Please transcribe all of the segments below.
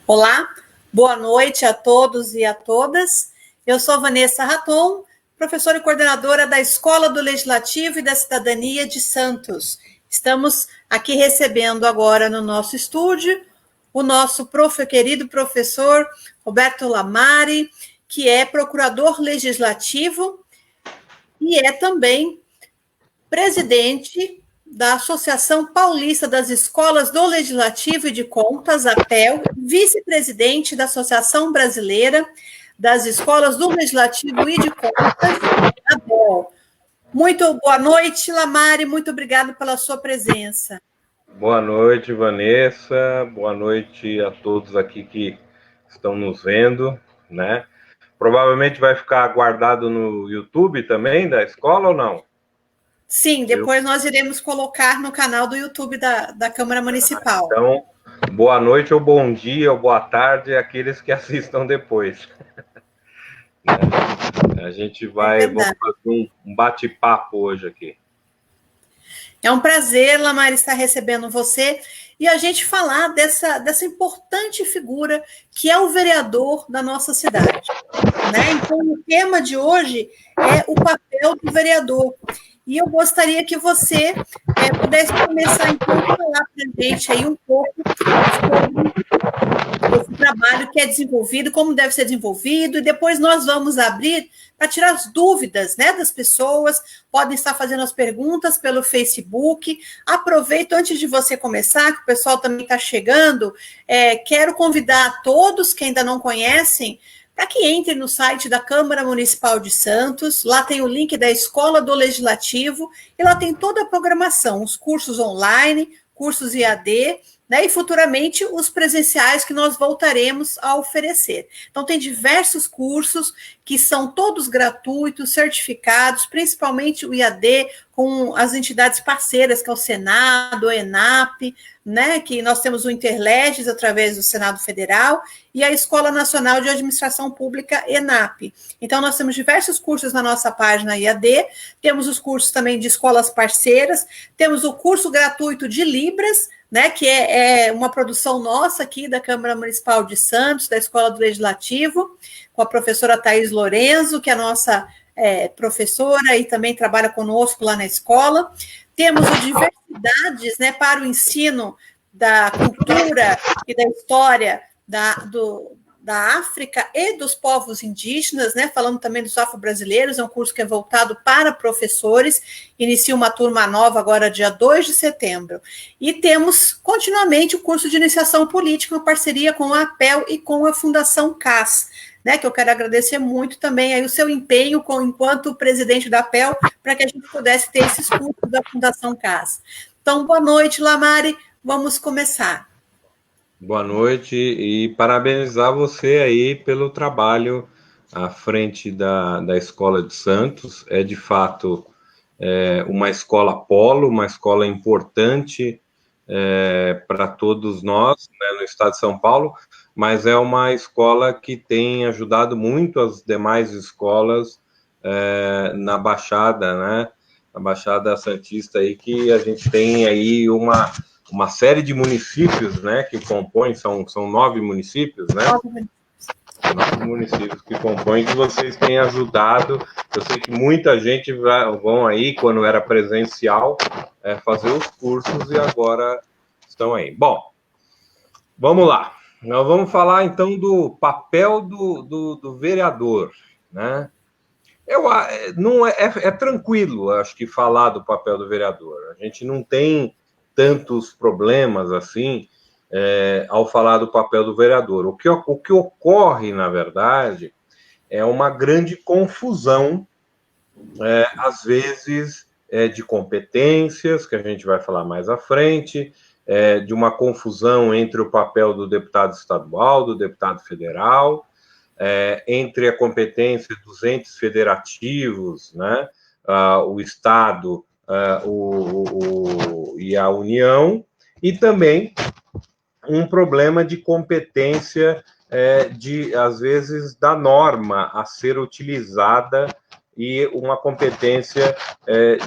Olá, boa noite a todos e a todas. Eu sou Vanessa Raton, professora e coordenadora da Escola do Legislativo e da Cidadania de Santos. Estamos aqui recebendo agora no nosso estúdio o nosso querido professor Roberto Lamari, que é procurador legislativo e é também presidente da Associação Paulista das Escolas do Legislativo e de Contas, APEL, vice-presidente da Associação Brasileira das Escolas do Legislativo e de Contas, ABEL. Muito boa noite, Lamari, muito obrigada pela sua presença. Boa noite, Vanessa, boa noite a todos aqui que estão nos vendo, né? Provavelmente vai ficar guardado no YouTube também da escola ou não? Sim, depois nós iremos colocar no canal do YouTube da Câmara Municipal. Então, boa noite ou bom dia ou boa tarde àqueles que assistam depois. A gente vamos fazer um bate-papo hoje aqui. É um prazer, Lamari, estar recebendo você e a gente falar dessa importante figura que é o vereador da nossa cidade. Né? Então, o tema de hoje é o papel do vereador. E eu gostaria que você pudesse começar, então, a falar para a gente aí um pouco sobre esse trabalho que é desenvolvido, como deve ser desenvolvido, e depois nós vamos abrir para tirar as dúvidas, né, das pessoas. Podem estar fazendo as perguntas pelo Facebook. Aproveito, antes de você começar, que o pessoal também está chegando, quero convidar a todos que ainda não conhecem para que entre no site da Câmara Municipal de Santos. Lá tem o link da Escola do Legislativo e lá tem toda a programação, os cursos online, cursos IAD, né, e futuramente os presenciais que nós voltaremos a oferecer. Então, tem diversos cursos que são todos gratuitos, certificados, principalmente o IAD, com as entidades parceiras, que é o Senado, o ENAP, né, que nós temos o Interleges, através do Senado Federal, e a Escola Nacional de Administração Pública, ENAP. Então, nós temos diversos cursos na nossa página IAD, temos os cursos também de escolas parceiras, temos o curso gratuito de Libras, né, que é uma produção nossa aqui da Câmara Municipal de Santos, da Escola do Legislativo, com a professora Thaís Lorenzo, que é a nossa professora e também trabalha conosco lá na escola. Temos o Diversidades, né, para o ensino da cultura e da história da África e dos povos indígenas, né? Falando também dos afro-brasileiros, é um curso que é voltado para professores, inicia uma turma nova agora, dia 2 de setembro. E temos continuamente o curso de iniciação política, em parceria com a APEL e com a Fundação CAS, né? Que eu quero agradecer muito também aí o seu empenho enquanto presidente da APEL, para que a gente pudesse ter esses cursos da Fundação CAS. Então, boa noite, Lamari, vamos começar. Boa noite e parabenizar você aí pelo trabalho à frente da Escola de Santos. É, de fato, uma escola polo, uma escola importante para todos nós, né, no estado de São Paulo, mas é uma escola que tem ajudado muito as demais escolas na Baixada, né? A Baixada Santista aí, que a gente tem aí uma série de municípios, né, que compõem, são 9 municípios, né? 9 municípios que compõem, que vocês têm ajudado. Eu sei que muita gente vão aí, quando era presencial, fazer os cursos e agora estão aí. Bom, vamos lá. Nós vamos falar, então, do papel do vereador, né? Não é tranquilo, acho que, falar do papel do vereador. A gente não tem tantos problemas assim ao falar do papel do vereador. O que ocorre, na verdade, é uma grande confusão, às vezes, de competências, que a gente vai falar mais à frente, de uma confusão entre o papel do deputado estadual, do deputado federal, entre a competência dos entes federativos, né, o Estado e a União, e também um problema de competência, às vezes, da norma a ser utilizada e uma competência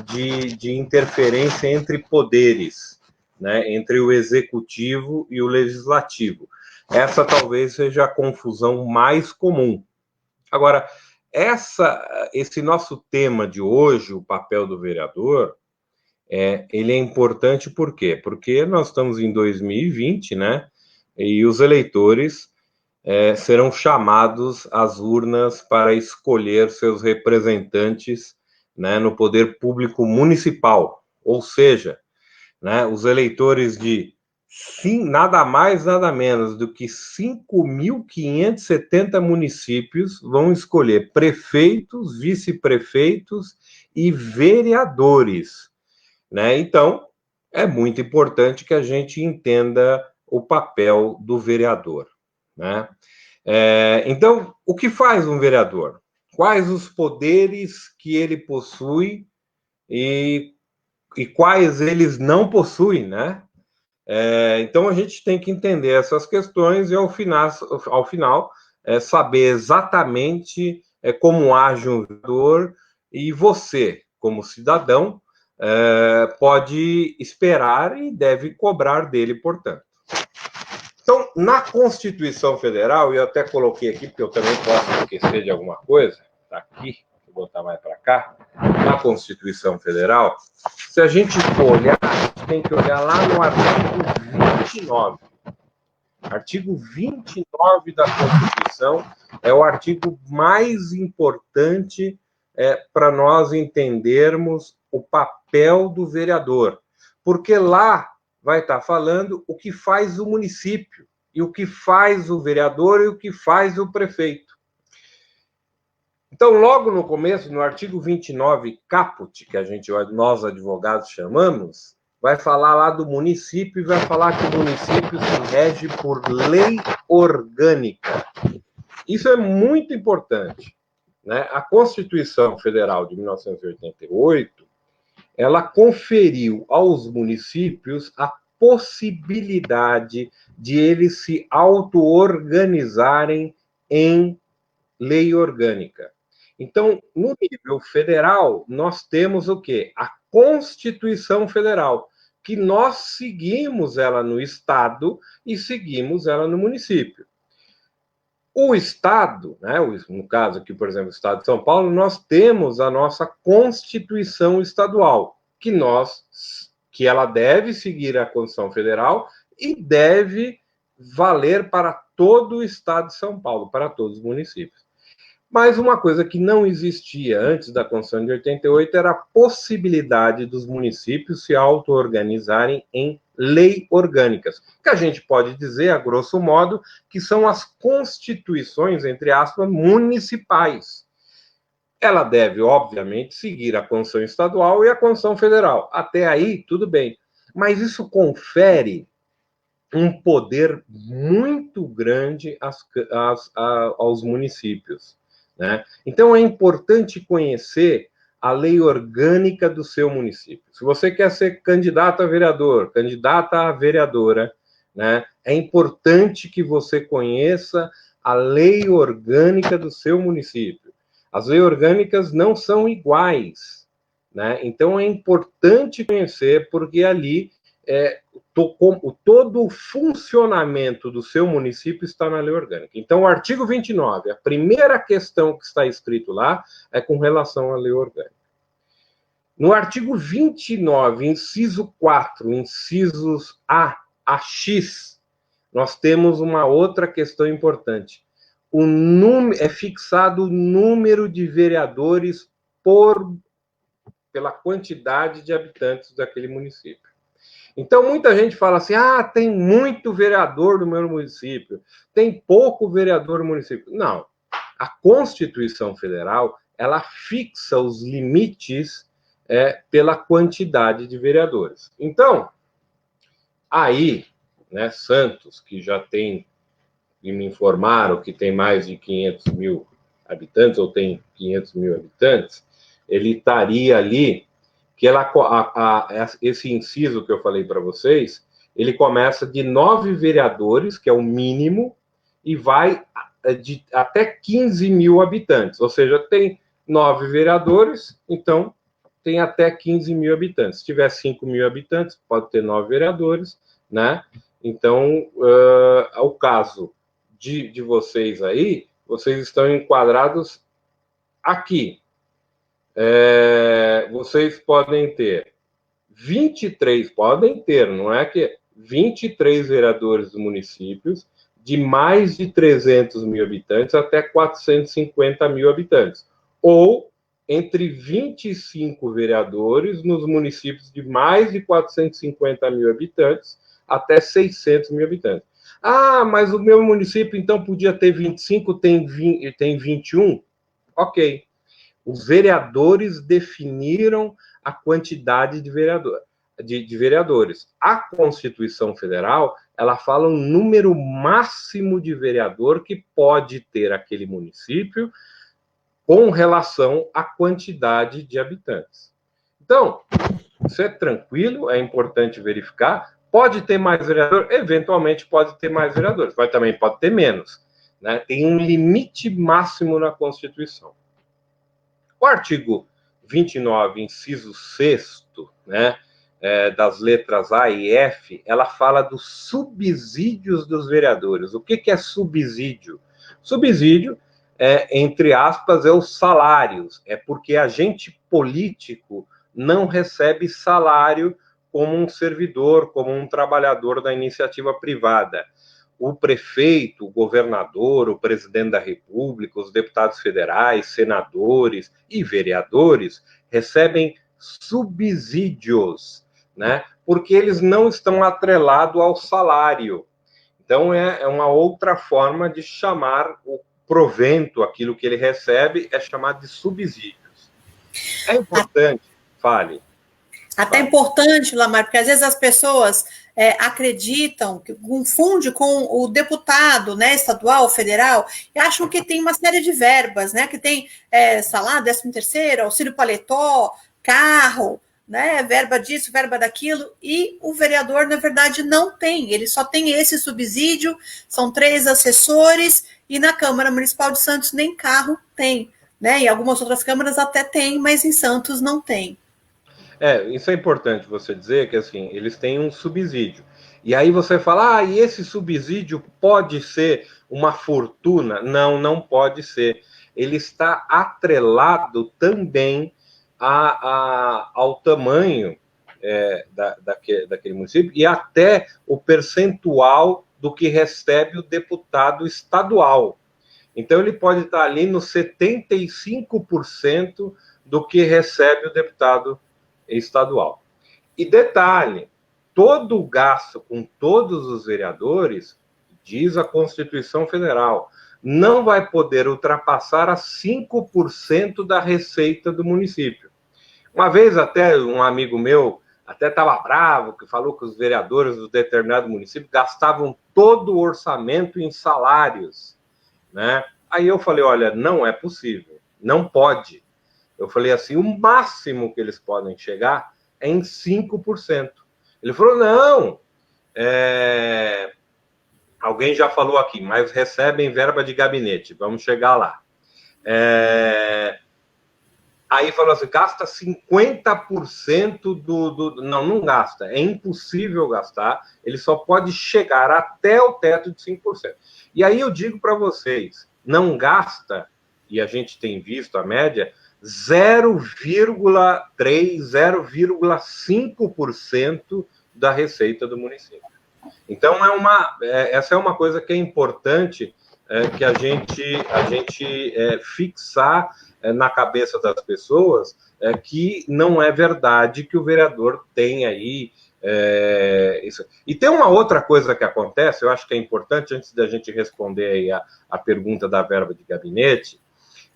de interferência entre poderes, né, entre o executivo e o legislativo. essa talvez seja a confusão mais comum. Agora, esse nosso tema de hoje, o papel do vereador, ele é importante por quê? Porque nós estamos em 2020, né? E os eleitores serão chamados às urnas para escolher seus representantes, né, no poder público municipal. Ou seja, né, os eleitores de nada mais, nada menos do que 5.570 municípios vão escolher prefeitos, vice-prefeitos e vereadores, né? Então, é muito importante que a gente entenda o papel do vereador, né? Então, o que faz um vereador? Quais os poderes que ele possui e quais eles não possuem, né? Então, a gente tem que entender essas questões e, ao final saber exatamente como age um vereador, e você, como cidadão, pode esperar e deve cobrar dele, portanto. Então, na Constituição Federal, e eu até coloquei aqui, porque eu também posso esquecer de alguma coisa, está aqui, vou botar mais para cá, na Constituição Federal, se a gente for olhar, a gente tem que olhar lá no artigo 29. Artigo 29 da Constituição é o artigo mais importante para nós entendermos o papel do vereador, porque lá vai estar falando o que faz o município, e o que faz o vereador e o que faz o prefeito. Então, logo no começo, no artigo 29, caput, que nós advogados chamamos, vai falar lá do município e vai falar que o município se rege por lei orgânica. Isso é muito importante, né? A Constituição Federal de 1988, ela conferiu aos municípios a possibilidade de eles se auto-organizarem em lei orgânica. Então, no nível federal, nós temos o quê? A Constituição Federal, que nós seguimos ela no Estado e seguimos ela no município. O Estado, né, no caso aqui, por exemplo, o Estado de São Paulo, nós temos a nossa Constituição Estadual, que ela deve seguir a Constituição Federal e deve valer para todo o Estado de São Paulo, para todos os municípios. Mas uma coisa que não existia antes da Constituição de 88 era a possibilidade dos municípios se auto-organizarem em lei orgânicas, que a gente pode dizer, a grosso modo, que são as constituições, entre aspas, municipais. Ela deve, obviamente, seguir a Constituição Estadual e a Constituição Federal. Até aí, tudo bem. Mas isso confere um poder muito grande aos municípios, né? Então, é importante conhecer a lei orgânica do seu município. Se você quer ser candidato a vereador, candidata a vereadora, né, é importante que você conheça a lei orgânica do seu município. As leis orgânicas não são iguais, né? Então, é importante conhecer, porque ali todo o funcionamento do seu município está na lei orgânica. Então, o artigo 29, a primeira questão que está escrito lá é com relação à lei orgânica. No artigo 29, inciso 4, incisos A a X, nós temos uma outra questão importante. É fixado o número de vereadores pela quantidade de habitantes daquele município. Então, muita gente fala assim, tem muito vereador no meu município, tem pouco vereador no município. Não. A Constituição Federal, ela fixa os limites pela quantidade de vereadores. Então, aí, né, Santos, que já tem, e me informaram que tem mais de 500 mil habitantes, ou tem 500 mil habitantes, ele estaria ali, que esse inciso que eu falei para vocês, ele começa de 9 vereadores, que é o mínimo, e vai até 15 mil habitantes. Ou seja, tem 9 vereadores, então tem até 15 mil habitantes. Se tiver 5 mil habitantes, pode ter 9 vereadores, né? Então, ao caso de vocês aí, vocês estão enquadrados aqui. Vocês podem ter 23, podem ter, não é que 23 vereadores dos municípios de mais de 300 mil habitantes até 450 mil habitantes. Ou entre 25 vereadores nos municípios de mais de 450 mil habitantes até 600 mil habitantes. Ah, mas o meu município, então, podia ter 25, tem 21? Ok. Os vereadores definiram a quantidade de vereadores. A Constituição Federal, ela fala um número máximo de vereador que pode ter aquele município com relação à quantidade de habitantes. Então, isso é tranquilo, é importante verificar. Pode ter mais vereador? Eventualmente pode ter mais vereadores, mas também pode ter menos, né? Tem um limite máximo na Constituição. O artigo 29, inciso 6º, né, das letras A e F, ela fala dos subsídios dos vereadores. O que é subsídio? Subsídio, entre aspas, é os salários. É porque agente político não recebe salário como um servidor, como um trabalhador da iniciativa privada. O prefeito, o governador, o presidente da República, os deputados federais, senadores e vereadores recebem subsídios, né? Porque eles não estão atrelados ao salário. Então, é uma outra forma de chamar o provento, aquilo que ele recebe, é chamado de subsídios. É importante, fale. Até importante, Lamar, porque às vezes as pessoas acreditam, que confunde com o deputado, né, estadual, federal, e acham que tem uma série de verbas, né, que tem salário, 13º, auxílio paletó, carro, né, verba disso, verba daquilo, e o vereador, na verdade, não tem, ele só tem esse subsídio, são 3 assessores, e na Câmara Municipal de Santos nem carro tem, né, e algumas outras câmaras até tem, mas em Santos não tem. Isso é importante você dizer, que assim, eles têm um subsídio. E aí você fala, e esse subsídio pode ser uma fortuna? Não, não pode ser. Ele está atrelado também ao tamanho daquele município e até o percentual do que recebe o deputado estadual. Então, ele pode estar ali no 75% do que recebe o deputado estadual. E detalhe, todo o gasto com todos os vereadores, diz a Constituição Federal, não vai poder ultrapassar a 5% da receita do município. Uma vez até um amigo meu até estava bravo, que falou que os vereadores do determinado município gastavam todo o orçamento em salários, né? Aí eu falei, olha, não é possível, não pode. Eu falei assim, o máximo que eles podem chegar é em 5%. Ele falou, não, alguém já falou aqui, mas recebem verba de gabinete, vamos chegar lá. Aí falou assim, gasta 50% não gasta, é impossível gastar, ele só pode chegar até o teto de 5%. E aí eu digo para vocês, não gasta, e a gente tem visto a média, 0,3%, 0,5% da receita do município. Então, essa é uma coisa que é importante que a gente fixar na cabeça das pessoas, que não é verdade que o vereador tem aí isso. E tem uma outra coisa que acontece, eu acho que é importante, antes da gente responder aí a pergunta da verba de gabinete,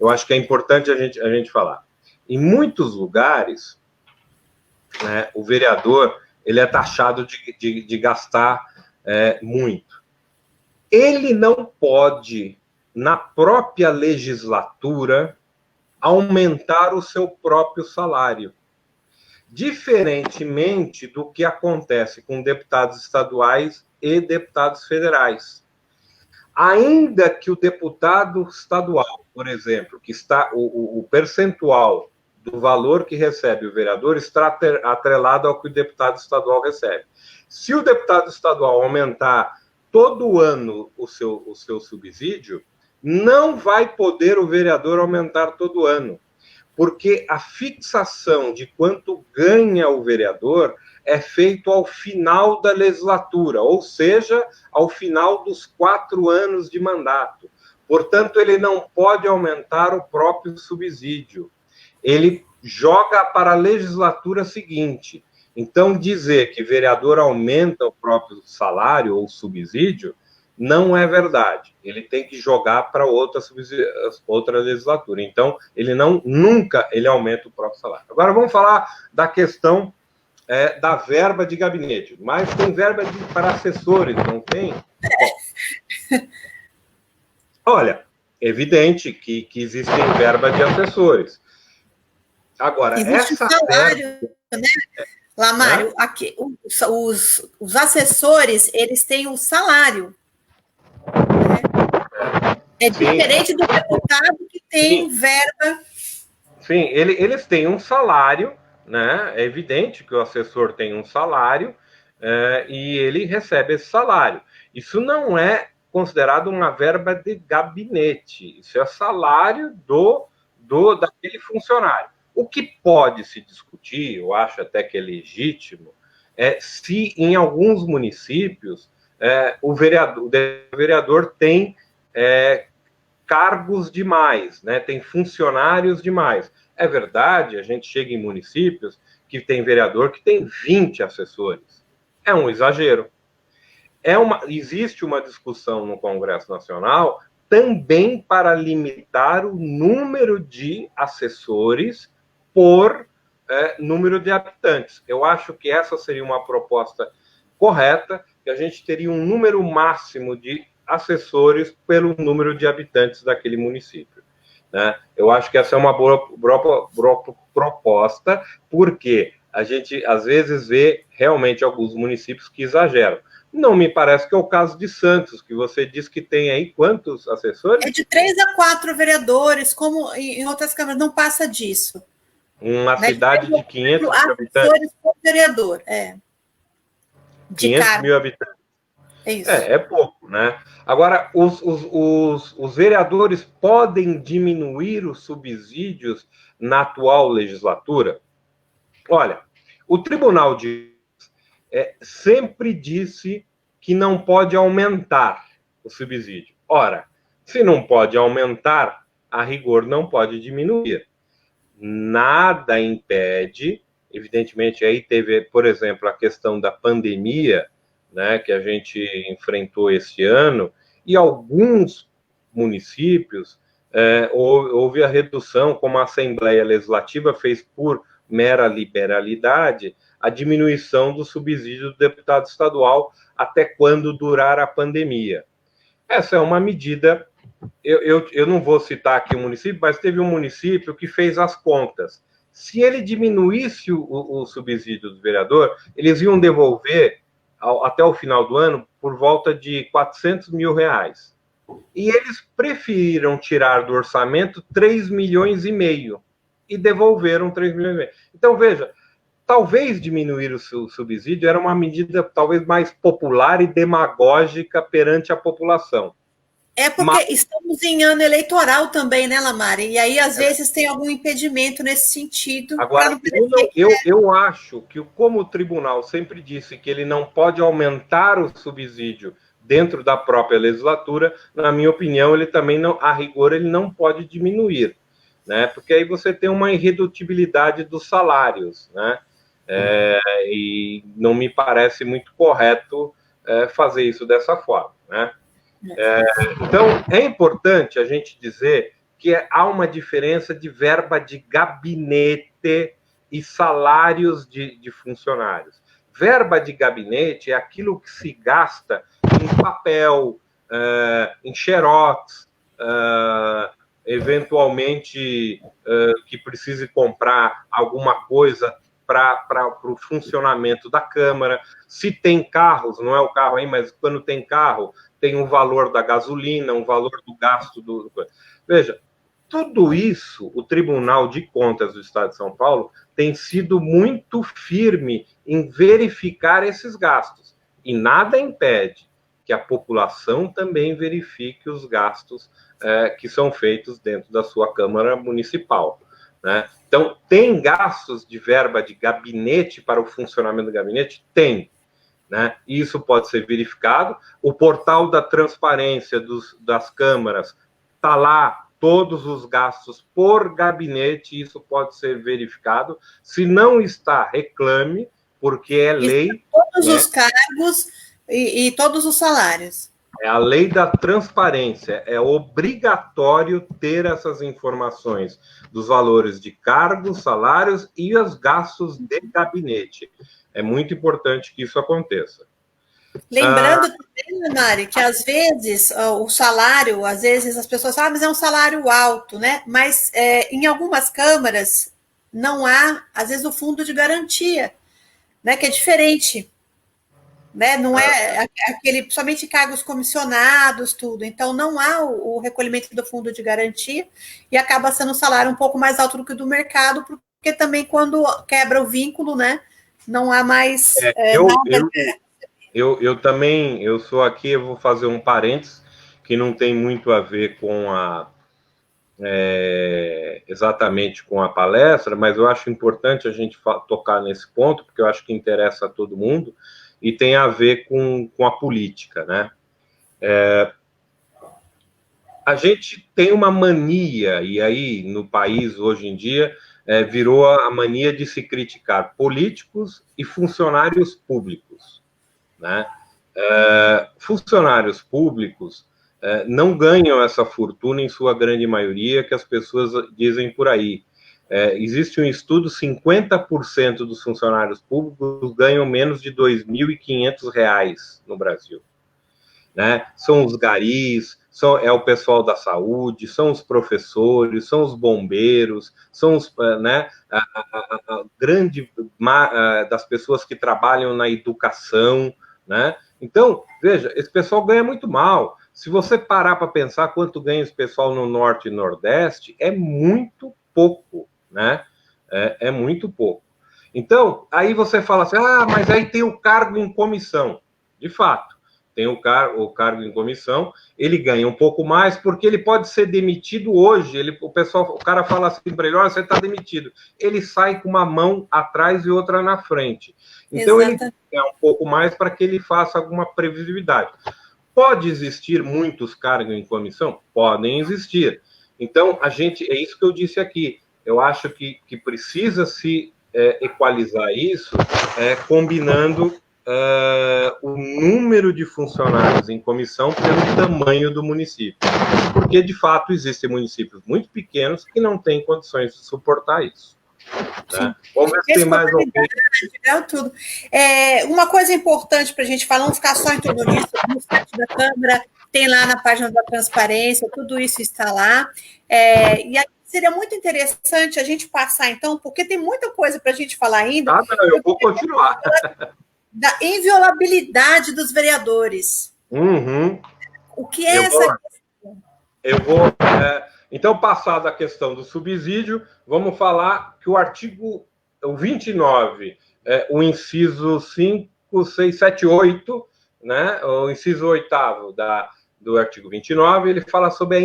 eu acho que é importante a gente falar. Em muitos lugares, né, o vereador ele é taxado de gastar muito. Ele não pode, na própria legislatura, aumentar o seu próprio salário. Diferentemente do que acontece com deputados estaduais e deputados federais. Ainda que o deputado estadual, por exemplo, que está o percentual do valor que recebe o vereador está atrelado ao que o deputado estadual recebe. Se o deputado estadual aumentar todo ano o seu subsídio, não vai poder o vereador aumentar todo ano, porque a fixação de quanto ganha o vereador é feito ao final da legislatura, ou seja, ao final dos 4 anos de mandato. Portanto, ele não pode aumentar o próprio subsídio. Ele joga para a legislatura seguinte. Então, dizer que vereador aumenta o próprio salário ou subsídio não é verdade. Ele tem que jogar para outra legislatura. Então, ele nunca aumenta o próprio salário. Agora, vamos falar da questão da verba de gabinete. Mas tem verba para assessores, não tem? Bom, olha, é evidente que existem verba de assessores. Agora, existe essa salário, verba... né? Lamário, aqui, os assessores, eles têm um salário. Né? É diferente do deputado que tem verba. Sim, eles têm um salário, né? É evidente que o assessor tem um salário e ele recebe esse salário. Isso não é considerado uma verba de gabinete, isso é salário daquele funcionário. O que pode se discutir, eu acho até que é legítimo, é se em alguns municípios o vereador tem cargos demais, né? Tem funcionários demais. É verdade, a gente chega em municípios que tem vereador que tem 20 assessores. É um exagero. Existe uma discussão no Congresso Nacional também para limitar o número de assessores por número de habitantes. Eu acho que essa seria uma proposta correta, que a gente teria um número máximo de assessores pelo número de habitantes daquele município. Né? Eu acho que essa é uma boa proposta, porque a gente, às vezes, vê realmente alguns municípios que exageram. Não me parece que é o caso de Santos, que você diz que tem aí quantos assessores? É de 3 a 4 vereadores, como em outras câmaras, não passa disso. Uma cidade de 500 mil habitantes. Assessores por vereador, 500 mil habitantes. É isso. É pouco, né? Agora, os vereadores podem diminuir os subsídios na atual legislatura? Olha, o Tribunal de sempre disse que não pode aumentar o subsídio. Ora, se não pode aumentar, a rigor não pode diminuir. Nada impede, evidentemente, aí teve, por exemplo, a questão da pandemia, né, que a gente enfrentou este ano, e alguns municípios houve a redução, como a Assembleia Legislativa fez por mera liberalidade, a diminuição do subsídio do deputado estadual até quando durar a pandemia. Essa é uma medida, eu não vou citar aqui o município, mas teve um município que fez as contas. Se ele diminuísse o subsídio do vereador, eles iam devolver, até o final do ano, por volta de 400 mil reais. E eles preferiram tirar do orçamento 3 milhões e meio e devolveram 3 milhões e meio. Então, veja, talvez diminuir o subsídio era uma medida talvez mais popular e demagógica perante a população. É porque estamos em ano eleitoral também, né, Lamari? E aí, às vezes, tem algum impedimento nesse sentido. Agora, eu acho que, como o tribunal sempre disse que ele não pode aumentar o subsídio dentro da própria legislatura, na minha opinião, ele também não, a rigor, ele não pode diminuir, né? Porque aí você tem uma irredutibilidade dos salários, né? E não me parece muito correto fazer isso dessa forma, né? Então, é importante a gente dizer que há uma diferença de verba de gabinete e salários de funcionários. Verba de gabinete é aquilo que se gasta em papel, em xerox, eventualmente que precise comprar alguma coisa para o funcionamento da Câmara. Se tem carros, não é o carro aí, mas quando tem carro, tem um valor da gasolina, um valor do gasto do... Veja, tudo isso, o Tribunal de Contas do Estado de São Paulo tem sido muito firme em verificar esses gastos. E nada impede que a população também verifique os gastos que são feitos dentro da sua Câmara Municipal, né? Então, tem gastos de verba de gabinete para o funcionamento do gabinete? Tem. Né? Isso pode ser verificado. O portal da transparência das câmaras está lá, todos os gastos por gabinete, isso pode ser verificado. Se não está, reclame, porque é lei. Todos, né? Os cargos e todos os salários. É a lei da transparência, é obrigatório ter essas informações dos valores de cargos, salários e os gastos de gabinete. É muito importante que isso aconteça. Lembrando também, Mari, que às vezes o salário, às vezes as pessoas falam, mas é um salário alto, né? Mas em algumas câmaras não há, às vezes, o fundo de garantia, né? Que é diferente. Né? Não é aquele, somente cargos comissionados, tudo. Então, não há o recolhimento do fundo de garantia e acaba sendo um salário um pouco mais alto do que o do mercado, porque também quando quebra o vínculo, né, não há mais nada. Eu também, eu sou aqui, eu vou fazer um parênteses que não tem muito a ver com exatamente com a palestra, mas eu acho importante a gente tocar nesse ponto, porque eu acho que interessa a todo mundo, e tem a ver com a política, né? A gente tem uma mania, e aí no país hoje em dia virou a mania de se criticar políticos e funcionários públicos, né? Funcionários públicos não ganham essa fortuna em sua grande maioria que as pessoas dizem por aí. Existe um estudo, 50% dos funcionários públicos ganham menos de R$ 2.500 no Brasil. Né? São os garis, é o pessoal da saúde, são os professores, são os bombeiros, são os, né, a grande das pessoas que trabalham na educação, né? Então, veja, esse pessoal ganha muito mal. Se você parar para pensar quanto ganha esse pessoal no Norte e Nordeste, é muito pouco, né? É muito pouco. Então, aí você fala assim, mas aí tem o cargo em comissão. De fato, tem o cargo em comissão, ele ganha um pouco mais, porque ele pode ser demitido hoje. O cara fala assim para ele, olha, você está demitido. Ele sai com uma mão atrás e outra na frente. Então, ele ganha um pouco mais para que ele faça alguma previsibilidade. Pode existir muitos cargos em comissão? Podem existir. Então, é isso que eu disse aqui. Eu acho que precisa se equalizar isso, combinando o número de funcionários em comissão pelo tamanho do município. Porque, de fato, existem municípios muito pequenos que não têm condições de suportar isso. Né? Vamos ver se tem mais alguém. Tudo. Uma coisa importante para a gente falar, não ficar só em tudo isso, no site da Câmara, tem lá na página da transparência, tudo isso está lá. E aí seria muito interessante a gente passar, então, porque tem muita coisa para a gente falar ainda. Não, eu vou continuar. Da inviolabilidade dos vereadores. Uhum. O que é essa questão? Então, passada a questão do subsídio, vamos falar que o artigo 29, o inciso 5, 6, 7, 8, né, o inciso 8º do artigo 29, ele fala sobre a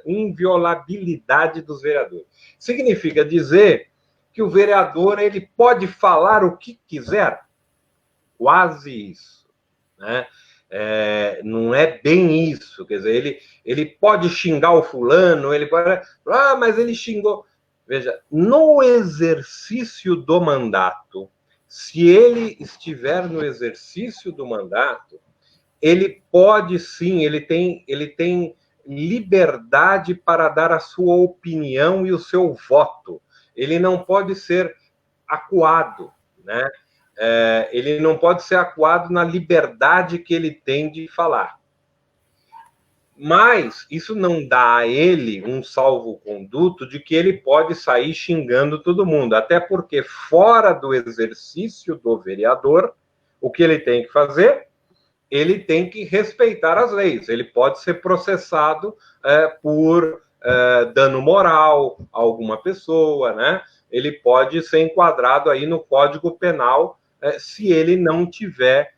inviolabilidade dos vereadores. Significa dizer que o vereador ele pode falar o que quiser, quase isso, né? Não é bem isso, quer dizer, ele pode xingar o fulano, ele pode, mas ele xingou. Veja, no exercício do mandato, se ele estiver no exercício do mandato, ele pode sim, ele tem liberdade para dar a sua opinião e o seu voto. Ele não pode ser acuado, né? Ele não pode ser acuado na liberdade que ele tem de falar. Mas isso não dá a ele um salvo-conduto de que ele pode sair xingando todo mundo, até porque fora do exercício do vereador, o que ele tem que fazer? Ele tem que respeitar as leis. Ele pode ser processado por dano moral a alguma pessoa, né? Ele pode ser enquadrado aí no Código Penal se ele não tiver,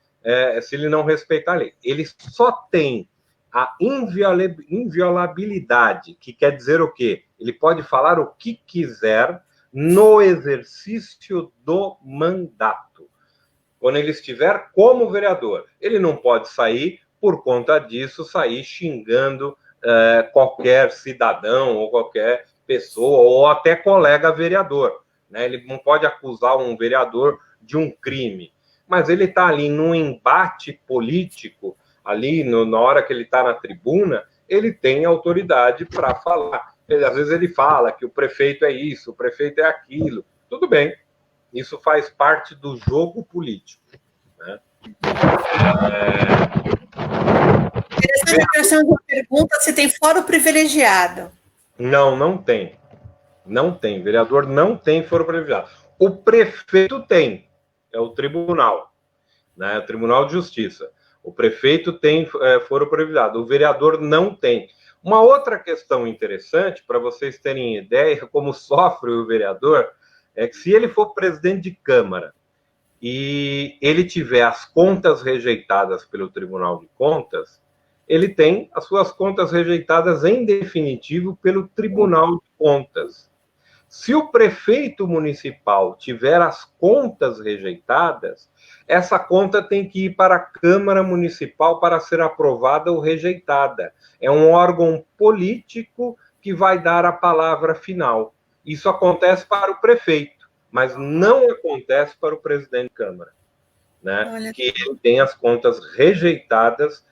se ele não respeitar a lei. Ele só tem a inviolabilidade, que quer dizer o quê? Ele pode falar o que quiser no exercício do mandato. Quando ele estiver como vereador, ele não pode sair, por conta disso, sair xingando qualquer cidadão ou qualquer pessoa, ou até colega vereador, né? Ele não pode acusar um vereador de um crime, mas ele está ali num embate político, ali na hora que ele está na tribuna, ele tem autoridade para falar. Às vezes ele fala que o prefeito é isso, o prefeito é aquilo. Tudo bem, isso faz parte do jogo político, né? Interessante a questão de pergunta se tem foro privilegiado. Não tem. Não tem. Vereador não tem foro privilegiado. O prefeito tem, é o tribunal, né? O Tribunal de Justiça. O prefeito tem foro privilegiado, o vereador não tem. Uma outra questão interessante, para vocês terem ideia como sofre o vereador, é que se ele for presidente de Câmara e ele tiver as contas rejeitadas pelo Tribunal de Contas, ele tem as suas contas rejeitadas em definitivo pelo Tribunal de Contas. Se o prefeito municipal tiver as contas rejeitadas, essa conta tem que ir para a Câmara Municipal para ser aprovada ou rejeitada. É um órgão político que vai dar a palavra final. Isso acontece para o prefeito, mas não acontece para o presidente de Câmara, né? Olha. Que ele tem as contas rejeitadas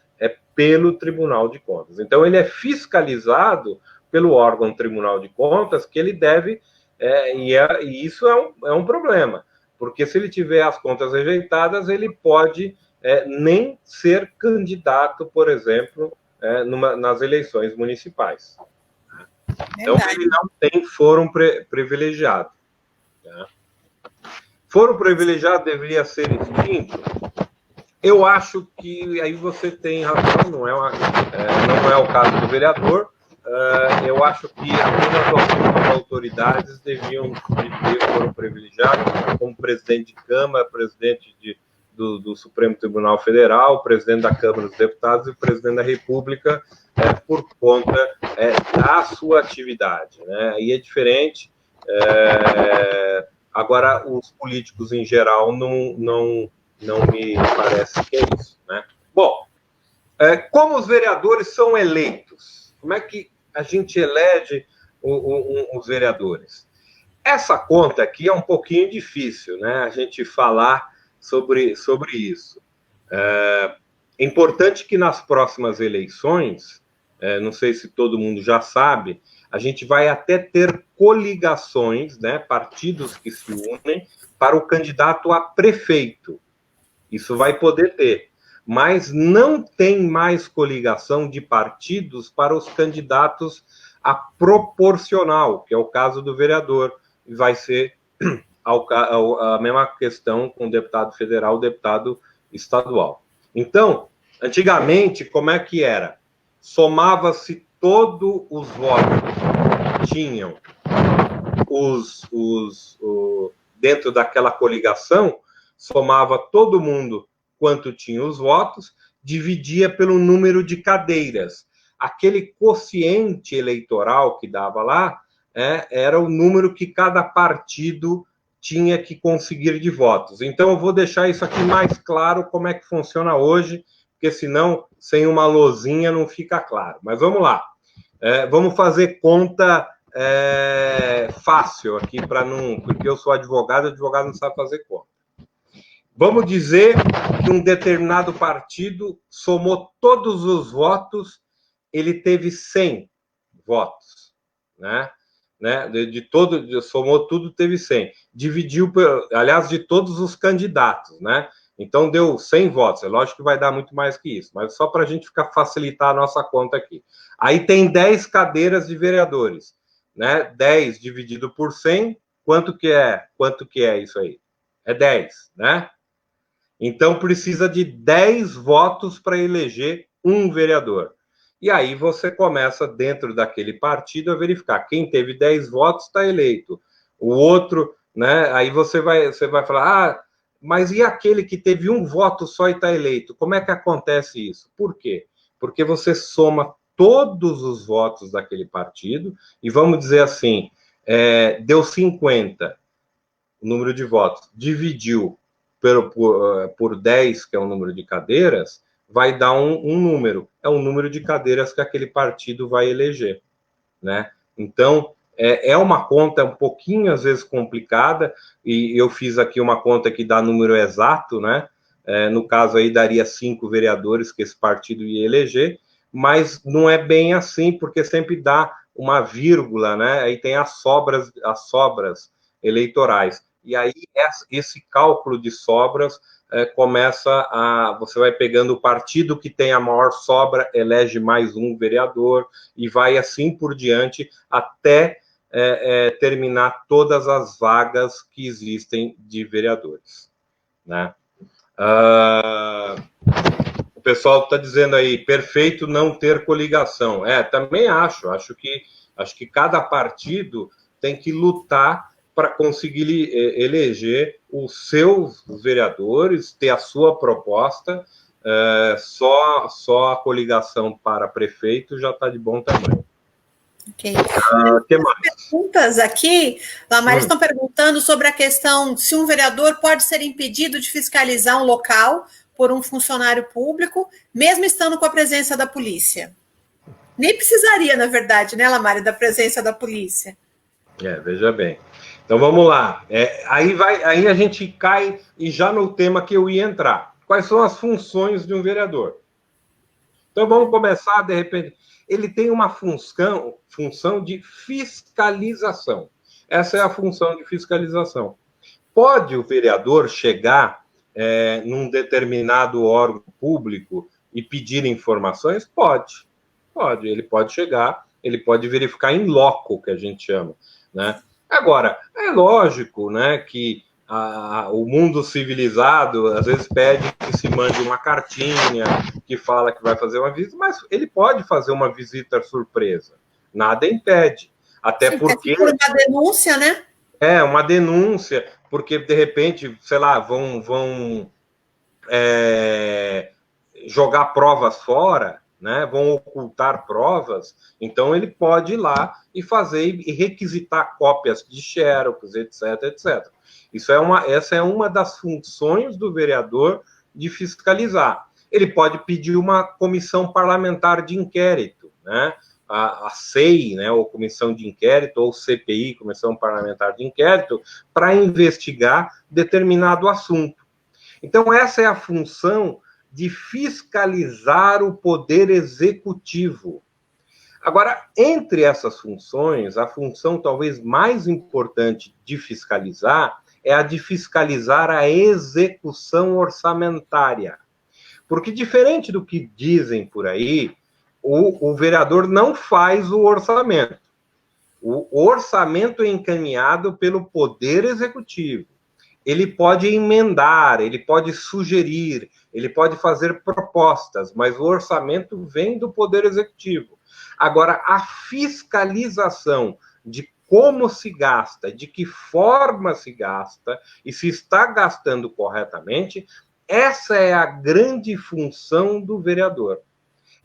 pelo Tribunal de Contas. Então, ele é fiscalizado pelo órgão Tribunal de Contas, que ele deve, e isso é um problema, porque se ele tiver as contas rejeitadas, ele pode nem ser candidato, por exemplo, nas eleições municipais. Então, ele não tem foro privilegiado. Tá? Foro privilegiado deveria ser extinto? Eu acho que aí você tem razão, não é o caso do vereador. Eu acho que apenas as autoridades deviam ter foro privilegiado, como presidente de Câmara, presidente do Supremo Tribunal Federal, presidente da Câmara dos Deputados e o presidente da República, por conta da sua atividade, né? Aí é diferente. Agora, os políticos em geral não me parece que é isso, né? Bom, como os vereadores são eleitos? Como é que a gente elege os vereadores? Essa conta aqui é um pouquinho difícil, né? A gente falar sobre isso. É importante que nas próximas eleições, não sei se todo mundo já sabe, a gente vai até ter coligações, né? Partidos que se unem para o candidato a prefeito. Isso vai poder ter, mas não tem mais coligação de partidos para os candidatos a proporcional, que é o caso do vereador, e vai ser a mesma questão com o deputado federal, o deputado estadual. Então, antigamente, como é que era? Somava-se todos os votos que tinham dentro daquela coligação, somava todo mundo quanto tinha os votos, dividia pelo número de cadeiras. Aquele quociente eleitoral que dava lá era o número que cada partido tinha que conseguir de votos. Então, eu vou deixar isso aqui mais claro como é que funciona hoje, porque senão, sem uma lousinha, não fica claro. Mas vamos lá. Vamos fazer conta fácil aqui, porque eu sou advogado não sabe fazer conta. Vamos dizer que um determinado partido somou todos os votos, ele teve 100 votos, né? Somou tudo, teve 100. Dividiu, aliás, de todos os candidatos, né? Então, deu 100 votos. É lógico que vai dar muito mais que isso, mas só para a gente facilitar a nossa conta aqui. Aí tem 10 cadeiras de vereadores, né? 10 dividido por 100, quanto que é isso aí? É 10, né? Então, precisa de 10 votos para eleger um vereador. E aí você começa, dentro daquele partido, a verificar quem teve 10 votos está eleito. O outro, né? Aí você vai falar, mas e aquele que teve um voto só e está eleito? Como é que acontece isso? Por quê? Porque você soma todos os votos daquele partido, e vamos dizer assim, deu 50 o número de votos, dividiu por 10, que é o número de cadeiras, vai dar um número. É o número de cadeiras que aquele partido vai eleger, né? Então, é uma conta um pouquinho, às vezes, complicada, e eu fiz aqui uma conta que dá número exato, né? No caso aí, daria 5 vereadores que esse partido ia eleger, mas não é bem assim, porque sempre dá uma vírgula, né? Aí tem as sobras eleitorais. E aí, esse cálculo de sobras você vai pegando o partido que tem a maior sobra, elege mais um vereador, e vai assim por diante, até terminar todas as vagas que existem de vereadores, né? O pessoal está dizendo aí, perfeito não ter coligação. Também acho que cada partido tem que lutar para conseguir eleger os seus vereadores, ter a sua proposta. Só a coligação para prefeito já está de bom tamanho. Ok. Que mais? Perguntas aqui, Lamares estão perguntando sobre a questão se um vereador pode ser impedido de fiscalizar um local por um funcionário público, mesmo estando com a presença da polícia. Nem precisaria, na verdade, né, Lamares, da presença da polícia. Veja bem. Então vamos lá. Aí a gente cai e já no tema que eu ia entrar. Quais são as funções de um vereador? Então vamos começar, de repente. Ele tem uma função de fiscalização. Essa é a função de fiscalização. Pode o vereador chegar num determinado órgão público e pedir informações? Pode. Ele pode chegar, ele pode verificar em loco, que a gente chama, né? Agora, é lógico, né, que o mundo civilizado às vezes pede que se mande uma cartinha que fala que vai fazer uma visita, mas ele pode fazer uma visita surpresa. Nada impede. Até Sim, porque... Por uma denúncia, né? Uma denúncia, porque de repente, sei lá, vão jogar provas fora, né? Vão ocultar provas, então ele pode ir lá e fazer e requisitar cópias de xerox, etc. Essa é uma das funções do vereador de fiscalizar. Ele pode pedir uma comissão parlamentar de inquérito, né? A CEI, né, ou Comissão de Inquérito, ou CPI, Comissão Parlamentar de Inquérito, para investigar determinado assunto. Então, essa é a função de fiscalizar o poder executivo. Agora, entre essas funções, a função talvez mais importante de fiscalizar é a de fiscalizar a execução orçamentária. Porque, diferente do que dizem por aí, o vereador não faz o orçamento. O orçamento é encaminhado pelo Poder Executivo. Ele pode emendar, ele pode sugerir, ele pode fazer propostas, mas o orçamento vem do Poder Executivo. Agora, a fiscalização de como se gasta, de que forma se gasta e se está gastando corretamente, essa é a grande função do vereador.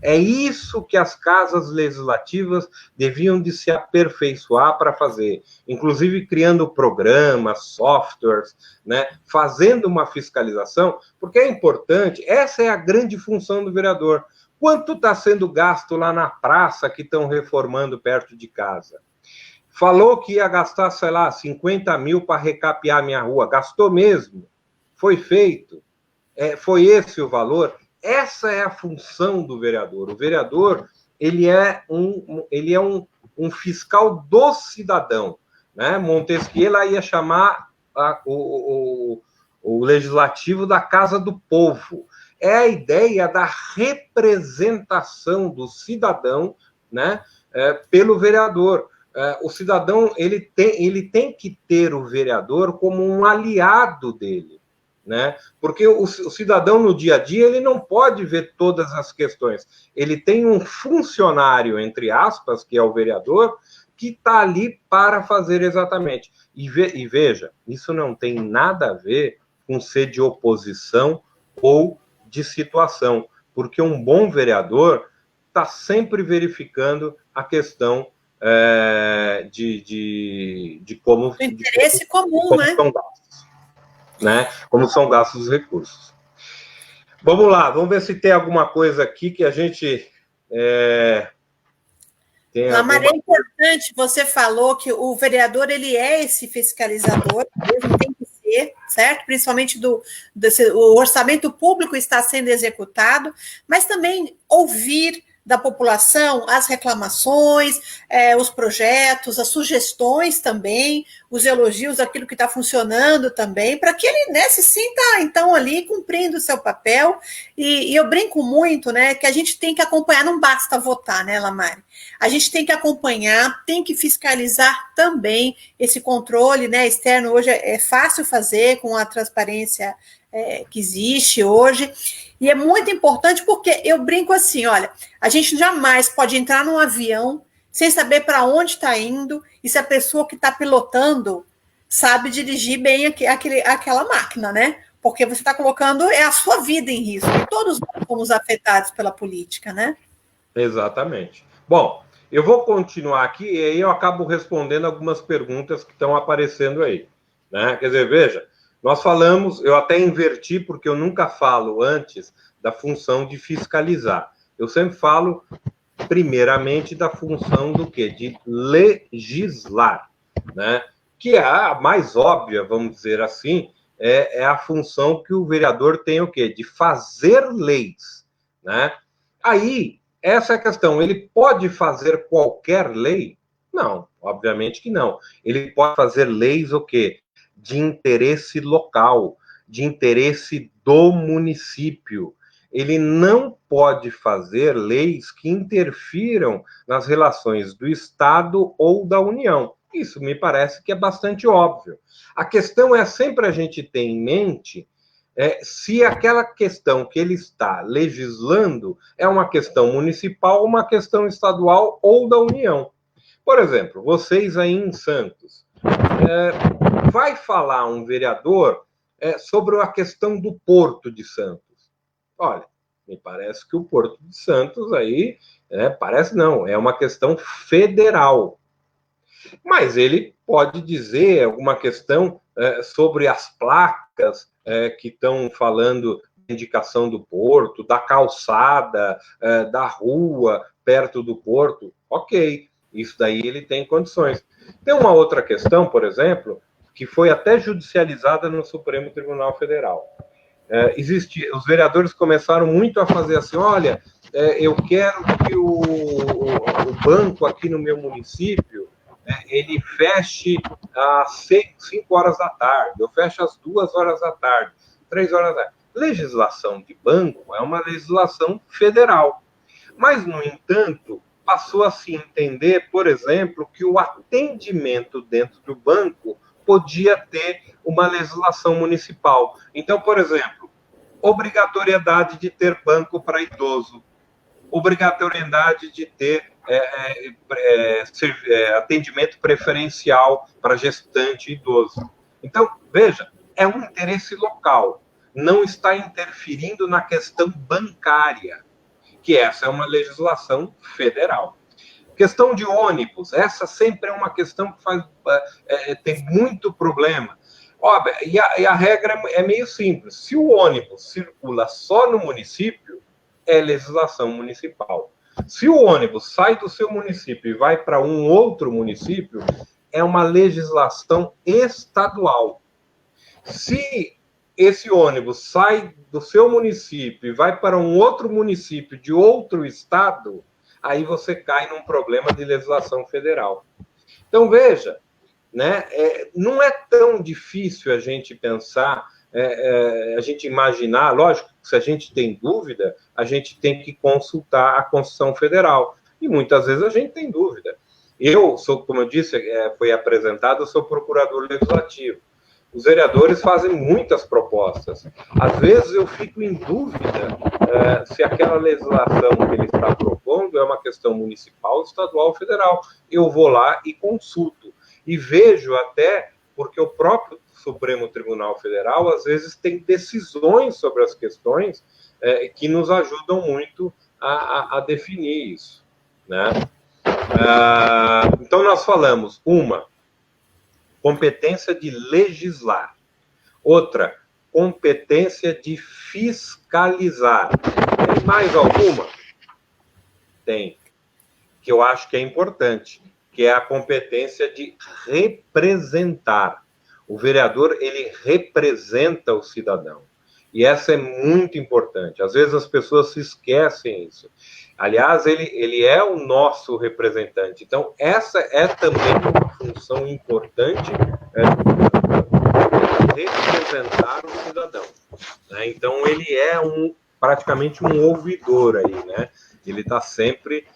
É isso que as casas legislativas deviam de se aperfeiçoar para fazer, inclusive criando programas, softwares, né, fazendo uma fiscalização, porque é importante, essa é a grande função do vereador. Quanto está sendo gasto lá na praça que estão reformando perto de casa? Falou que ia gastar, sei lá, 50 mil para recapear minha rua. Gastou mesmo? Foi feito? Foi esse o valor? Essa é a função do vereador. O vereador, ele é um fiscal do cidadão, né? Montesquieu ia chamar o legislativo da casa do povo. É a ideia da representação do cidadão, né, pelo vereador. O cidadão ele tem que ter o vereador como um aliado dele, né? Porque o cidadão no dia a dia ele não pode ver todas as questões. Ele tem um funcionário, entre aspas, que é o vereador, que está ali para fazer exatamente. E veja, isso não tem nada a ver com ser de oposição ou de situação, porque um bom vereador está sempre verificando a questão de como... Do interesse comum, como né? são gastos, né? Como são gastos os recursos. Vamos lá, vamos ver se tem alguma coisa aqui que a gente... Lamar, é importante, você falou que o vereador ele é esse fiscalizador, mesmo tem que ser, certo? Principalmente o orçamento público está sendo executado, mas também ouvir da população as reclamações, os projetos, as sugestões também, os elogios daquilo que está funcionando também, para que ele, né, se sinta, então, ali cumprindo o seu papel. E eu brinco muito, né, que a gente tem que acompanhar, não basta votar, né, Lamar? A gente tem que acompanhar, tem que fiscalizar também esse controle, né, externo. Hoje é fácil fazer com a transparência que existe hoje, e é muito importante porque eu brinco assim, olha, a gente jamais pode entrar num avião sem saber para onde está indo e se a pessoa que está pilotando sabe dirigir bem aquela máquina, né? Porque você está colocando a sua vida em risco, e todos somos afetados pela política, né? Exatamente. Bom, eu vou continuar aqui e aí eu acabo respondendo algumas perguntas que estão aparecendo aí, né? Quer dizer, veja, nós falamos, eu até inverti, porque eu nunca falo antes da função de fiscalizar. Eu sempre falo, primeiramente, da função do quê? De legislar, né? Que é a mais óbvia, vamos dizer assim, é a função que o vereador tem o quê? De fazer leis, né? Aí, essa é a questão. Ele pode fazer qualquer lei? Não, obviamente que não. Ele pode fazer leis o quê? De interesse local, de interesse do município. Ele não pode fazer leis que interfiram nas relações do Estado ou da União. Isso me parece que é bastante óbvio. A questão é sempre a gente ter em mente se aquela questão que ele está legislando é uma questão municipal, uma questão estadual ou da União. Por exemplo, vocês aí em Santos, vai falar um vereador sobre a questão do Porto de Santos. Olha, me parece que o Porto de Santos aí, parece não, é uma questão federal. Mas ele pode dizer alguma questão sobre as placas que estão falando da indicação do porto, da calçada, da rua perto do porto. Ok, isso daí ele tem condições. Tem uma outra questão, por exemplo, que foi até judicializada no Supremo Tribunal Federal. Os vereadores começaram muito a fazer assim, olha, eu quero que o banco aqui no meu município ele feche às 5 horas da tarde, eu fecho às 2 horas da tarde, 3 horas da tarde. Legislação de banco é uma legislação federal. Mas, no entanto, passou a se entender, por exemplo, que o atendimento dentro do banco podia ter uma legislação municipal. Então, por exemplo, obrigatoriedade de ter banco para idoso, obrigatoriedade de ter atendimento preferencial para gestante e idoso. Então, veja, é um interesse local, não está interferindo na questão bancária, que essa é uma legislação federal. Questão de ônibus, essa sempre é uma questão que tem muito problema. E a regra é meio simples. Se o ônibus circula só no município, é legislação municipal. Se o ônibus sai do seu município e vai para um outro município, é uma legislação estadual. Se esse ônibus sai do seu município e vai para um outro município de outro estado, aí você cai num problema de legislação federal. Então, veja, né, não é tão difícil a gente pensar, a gente imaginar, lógico, se a gente tem dúvida, a gente tem que consultar a Constituição Federal. E muitas vezes a gente tem dúvida. Eu sou, como eu disse, foi apresentado, eu sou procurador legislativo. os vereadores fazem muitas propostas. Às vezes eu fico em dúvida se aquela legislação que ele está propondo é uma questão municipal, estadual ou federal. Eu vou lá e consulto. E vejo até, porque o próprio Supremo Tribunal Federal, às vezes, tem decisões sobre as questões que nos ajudam muito a definir isso, né? Então, nós falamos, uma, competência de legislar. Outra, competência de fiscalizar. Tem mais alguma? Tem. Que eu acho que é importante, que é a competência de representar. O vereador, ele representa o cidadão. E essa é muito importante. Às vezes as pessoas se esquecem isso. Aliás, ele é o nosso representante. Então, essa é também uma função importante, representar o cidadão, né? Então, ele é praticamente um ouvidor aí, né? Ele está sempre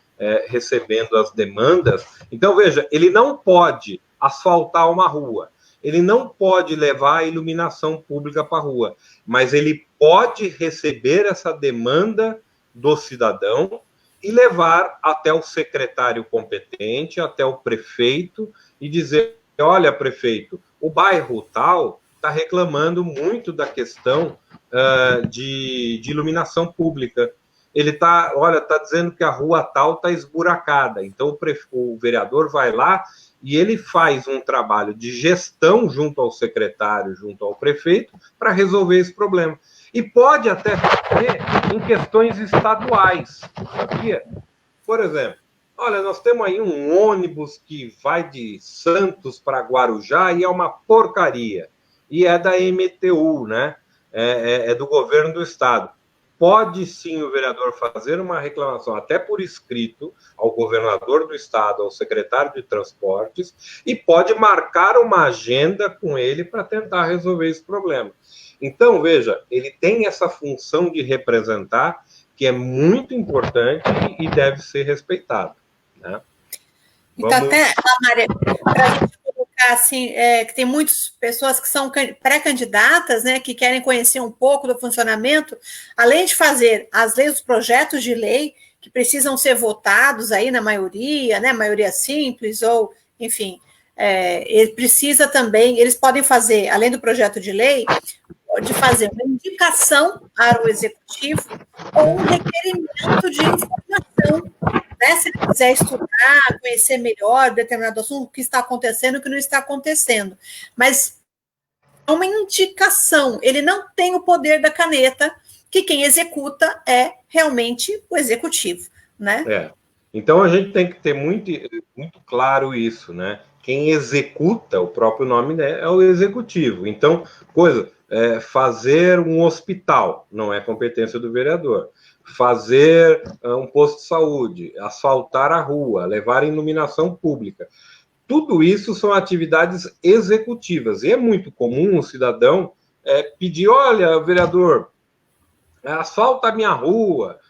recebendo as demandas. Então, veja, ele não pode asfaltar uma rua, ele não pode levar a iluminação pública para a rua, mas ele pode receber essa demanda do cidadão e levar até o secretário competente, até o prefeito, e dizer, olha, prefeito, o bairro tal está reclamando muito da questão de iluminação pública. Ele está dizendo que a rua tal está esburacada. Então, o vereador vai lá e ele faz um trabalho de gestão junto ao secretário, junto ao prefeito, para resolver esse problema. E pode até ser em questões estaduais, sabia? Por exemplo, olha, nós temos aí um ônibus que vai de Santos para Guarujá e é uma porcaria. E é da MTU, né? É do governo do estado. Pode sim o vereador fazer uma reclamação, até por escrito, ao governador do estado, ao secretário de transportes, e pode marcar uma agenda com ele para tentar resolver esse problema. Então, veja, ele tem essa função de representar, que é muito importante e deve ser respeitado, né? Então, até, Maria, para a gente colocar assim, que tem muitas pessoas que são pré-candidatas, né, que querem conhecer um pouco do funcionamento, além de fazer as leis, os projetos de lei, que precisam ser votados aí na maioria, né, maioria simples, ou, enfim, ele precisa também, eles podem fazer, além do projeto de lei, de fazer uma indicação para o executivo ou um requerimento de informação, né? Se ele quiser estudar, conhecer melhor determinado assunto, o que está acontecendo e o que não está acontecendo. Mas é uma indicação, ele não tem o poder da caneta, que quem executa é realmente o executivo, né? Então a gente tem que ter muito, muito claro isso, né? Quem executa, o próprio nome, né, é o executivo. Então, fazer um hospital não é competência do vereador. Fazer um posto de saúde, asfaltar a rua, levar iluminação pública. Tudo isso são atividades executivas. E é muito comum o cidadão pedir, olha, vereador, asfalta a minha rua,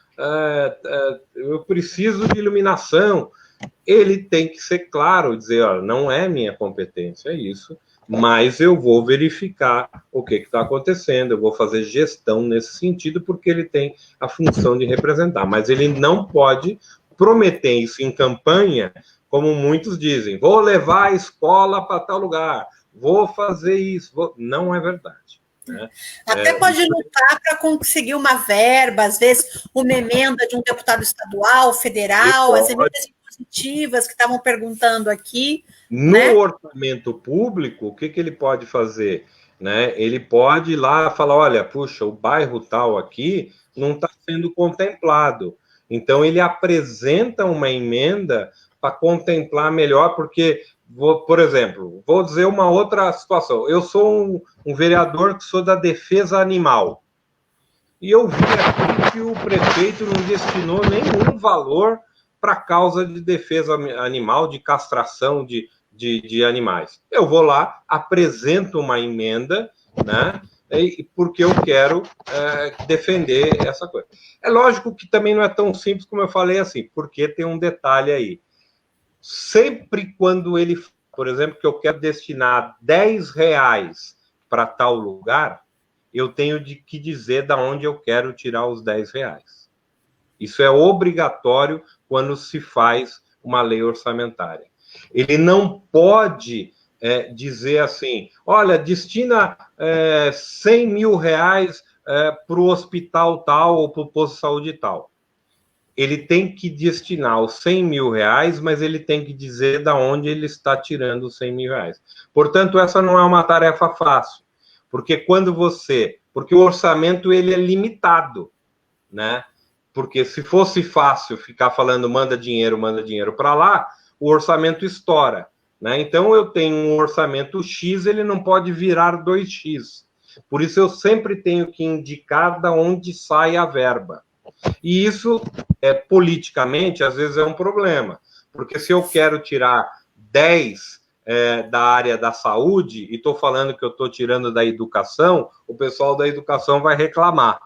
eu preciso de iluminação. Ele tem que ser claro, dizer, olha, não é minha competência isso, mas eu vou verificar o que está acontecendo, eu vou fazer gestão nesse sentido, porque ele tem a função de representar, mas ele não pode prometer isso em campanha, como muitos dizem, vou levar a escola para tal lugar, vou fazer isso, não é verdade. Né? Até pode lutar para conseguir uma verba, às vezes uma emenda de um deputado estadual, federal, as emendas impositivas que estavam perguntando aqui. No orçamento público, o que ele pode fazer? Né? Ele pode ir lá e falar, olha, puxa, o bairro tal aqui não está sendo contemplado. Então, ele apresenta uma emenda para contemplar melhor, porque, por exemplo, vou dizer uma outra situação. Eu sou um vereador que sou da defesa animal. E eu vi aqui que o prefeito não destinou nenhum valor para a causa de defesa animal, de castração de animais. Eu vou lá, apresento uma emenda, né? Porque eu quero defender essa coisa. É lógico que também não é tão simples como eu falei assim, porque tem um detalhe aí. Sempre quando ele, por exemplo, que eu quero destinar R$10 para tal lugar, eu tenho que dizer de onde eu quero tirar os R$10. Isso é obrigatório quando se faz uma lei orçamentária. Ele não pode dizer assim, olha, destina R$100 mil para o hospital tal ou para o posto de saúde tal. Ele tem que destinar os R$100 mil, mas ele tem que dizer de onde ele está tirando os R$100 mil. Portanto, essa não é uma tarefa fácil, porque porque o orçamento ele é limitado, né? Porque se fosse fácil ficar falando manda dinheiro para lá, o orçamento estoura, né? Então eu tenho um orçamento X, ele não pode virar 2X. Por isso eu sempre tenho que indicar de onde sai a verba. E isso, politicamente, às vezes é um problema, porque se eu quero tirar 10 da área da saúde e estou falando que eu estou tirando da educação, o pessoal da educação vai reclamar.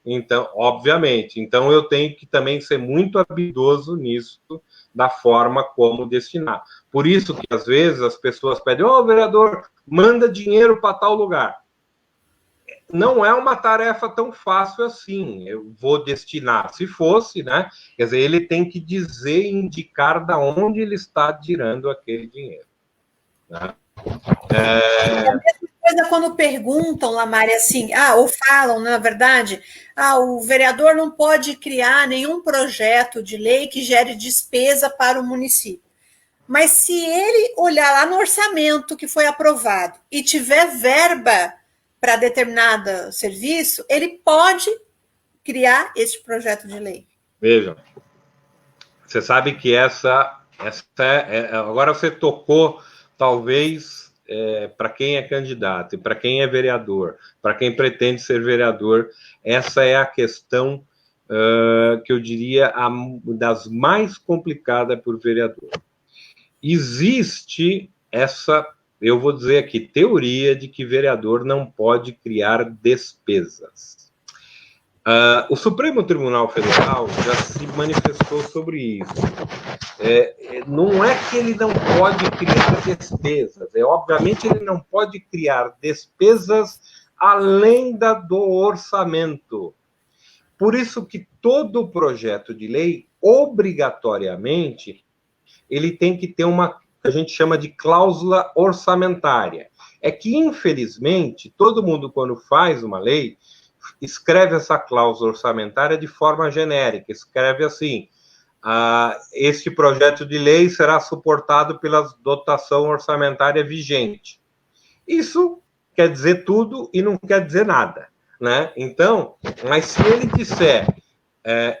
Então, obviamente, então eu tenho que também ser muito habilidoso nisso, da forma como destinar. Por isso que, às vezes, as pessoas pedem, vereador, manda dinheiro para tal lugar. Não é uma tarefa tão fácil assim, eu vou destinar. Se fosse, né? Quer dizer, ele tem que dizer, indicar de onde ele está tirando aquele dinheiro. Né? É a mesma coisa quando perguntam, Lamária, assim, ou falam, na verdade, o vereador não pode criar nenhum projeto de lei que gere despesa para o município. Mas se ele olhar lá no orçamento que foi aprovado e tiver verba para determinado serviço, ele pode criar este projeto de lei. Vejam, você sabe que agora você tocou, talvez, para quem é candidato e para quem é vereador, para quem pretende ser vereador, essa é a questão que eu diria das mais complicadas para o vereador. Existe eu vou dizer aqui, teoria de que vereador não pode criar despesas. O Supremo Tribunal Federal já se manifestou sobre isso. Não é que ele não pode criar despesas, obviamente ele não pode criar despesas além do orçamento. Por isso que todo projeto de lei, obrigatoriamente, ele tem que ter uma que a gente chama de cláusula orçamentária. É que, infelizmente, todo mundo, quando faz uma lei, escreve essa cláusula orçamentária de forma genérica. Escreve assim, este projeto de lei será suportado pela dotação orçamentária vigente. Isso quer dizer tudo e não quer dizer nada, né? Então, mas se ele disser,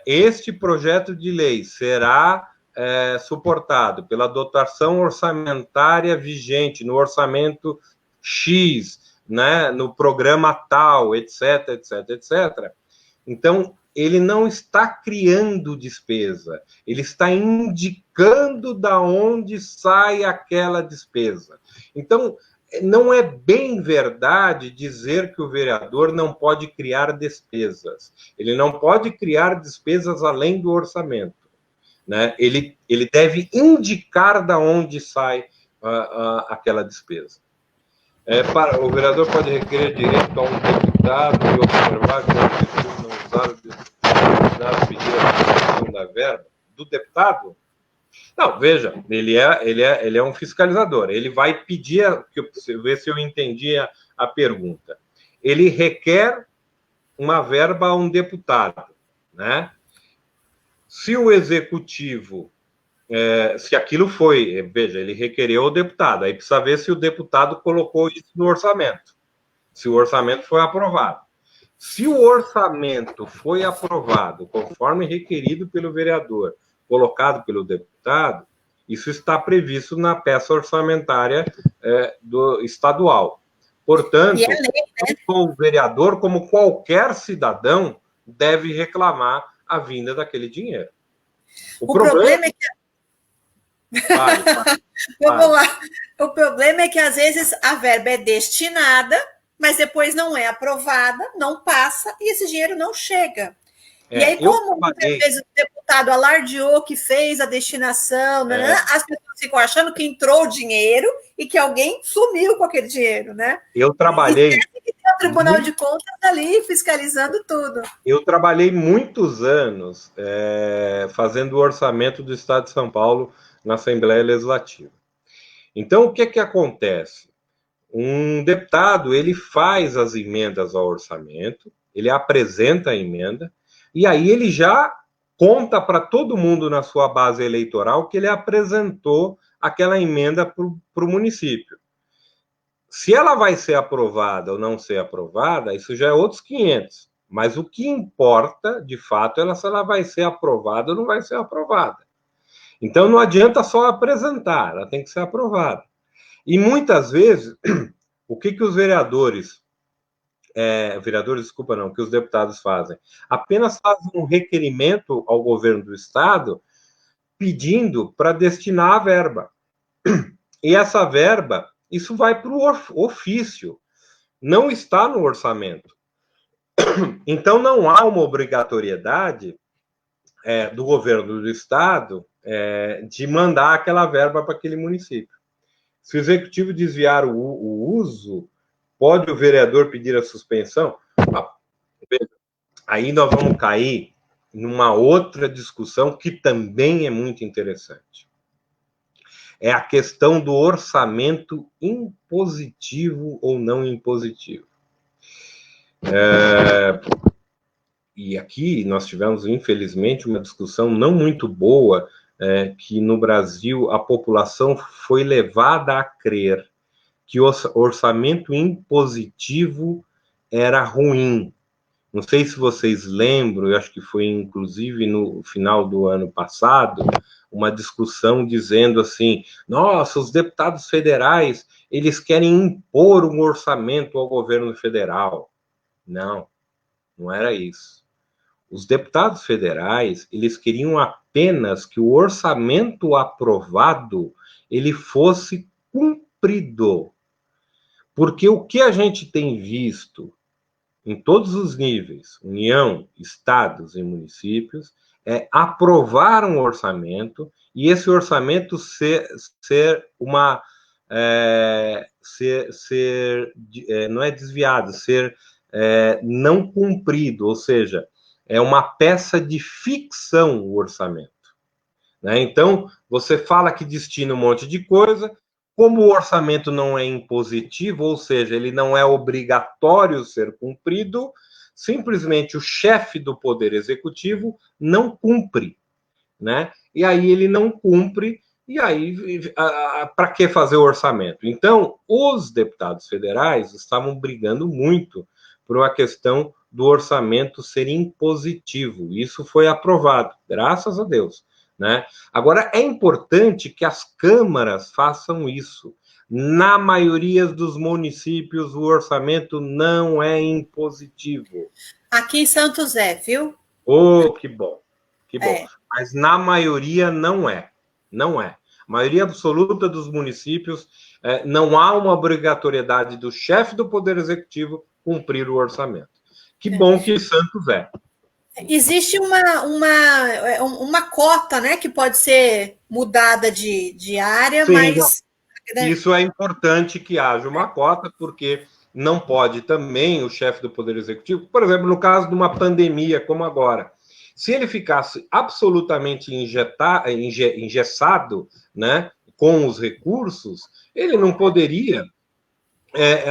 este projeto de lei será suportado pela dotação orçamentária vigente, no orçamento X, né, no programa tal, etc, etc, etc. Então, ele não está criando despesa, ele está indicando da onde sai aquela despesa. Então, não é bem verdade dizer que o vereador não pode criar despesas. Ele não pode criar despesas além do orçamento. Né? Ele deve indicar da onde sai aquela despesa. O vereador pode requerer direito a um deputado e observar que a pessoa não usar o deputado pedir a fiscalização da verba do deputado? Não, veja, ele é um fiscalizador. Ele vai pedir, ver se eu entendi a pergunta. Ele requer uma verba a um deputado, né? Se o executivo, se aquilo foi, veja, ele requereu o deputado, aí precisa ver se o deputado colocou isso no orçamento, se o orçamento foi aprovado. Se o orçamento foi aprovado, conforme requerido pelo vereador, colocado pelo deputado, isso está previsto na peça orçamentária do estadual. Portanto, o vereador, como qualquer cidadão, deve reclamar a vinda daquele dinheiro. O problema é que... Vamos lá. O problema é que, às vezes, a verba é destinada, mas depois não é aprovada, não passa, e esse dinheiro não chega. E aí, como muitas vezes o deputado deputado alardeou que fez a destinação, né? As pessoas ficam achando que entrou o dinheiro e que alguém sumiu com aquele dinheiro, né? Eu trabalhei... E que tem o Tribunal de Contas ali fiscalizando tudo. Eu trabalhei muitos anos fazendo o orçamento do Estado de São Paulo na Assembleia Legislativa. Então, o que que acontece? Um deputado, ele faz as emendas ao orçamento, ele apresenta a emenda, e aí ele já conta para todo mundo na sua base eleitoral que ele apresentou aquela emenda para o município. Se ela vai ser aprovada ou não ser aprovada, isso já é outros 500. Mas o que importa, de fato, é se ela vai ser aprovada ou não vai ser aprovada. Então, não adianta só apresentar, ela tem que ser aprovada. E muitas vezes, o que os vereadores, que os deputados fazem? Apenas fazem um requerimento ao governo do Estado pedindo para destinar a verba. E essa verba, isso vai para o ofício, não está no orçamento. Então, não há uma obrigatoriedade do governo do Estado de mandar aquela verba para aquele município. Se o executivo desviar o uso, pode o vereador pedir a suspensão? Aí nós vamos cair numa outra discussão que também é muito interessante. É a questão do orçamento impositivo ou não impositivo. E aqui nós tivemos, infelizmente, uma discussão não muito boa, que no Brasil a população foi levada a crer que o orçamento impositivo era ruim. Não sei se vocês lembram, eu acho que foi inclusive no final do ano passado, uma discussão dizendo assim, nossa, os deputados federais, eles querem impor um orçamento ao governo federal. Não, não era isso. Os deputados federais, eles queriam apenas que o orçamento aprovado, ele fosse cumprido. Porque o que a gente tem visto em todos os níveis, União, estados e municípios, é aprovar um orçamento e esse orçamento não é desviado, ser não cumprido, ou seja, é uma peça de ficção o orçamento. Né? Então, você fala que destina um monte de coisa, como o orçamento não é impositivo, ou seja, ele não é obrigatório ser cumprido, simplesmente o chefe do Poder Executivo não cumpre. Né? E aí ele não cumpre, e aí para que fazer o orçamento? Então, os deputados federais estavam brigando muito por uma questão do orçamento ser impositivo. Isso foi aprovado, graças a Deus. Né? Agora, é importante que as câmaras façam isso. Na maioria dos municípios, o orçamento não é impositivo. Aqui em Santos é, viu? Oh, que bom. Que bom. Mas na maioria não é. Não é. A maioria absoluta dos municípios não há uma obrigatoriedade do chefe do Poder Executivo cumprir o orçamento. Que bom que Santos é. Existe uma cota, né, que pode ser mudada de área, sim, mas... Isso é importante que haja uma cota, porque não pode também o chefe do Poder Executivo, por exemplo, no caso de uma pandemia como agora, se ele ficasse absolutamente engessado, né, com os recursos, ele não poderia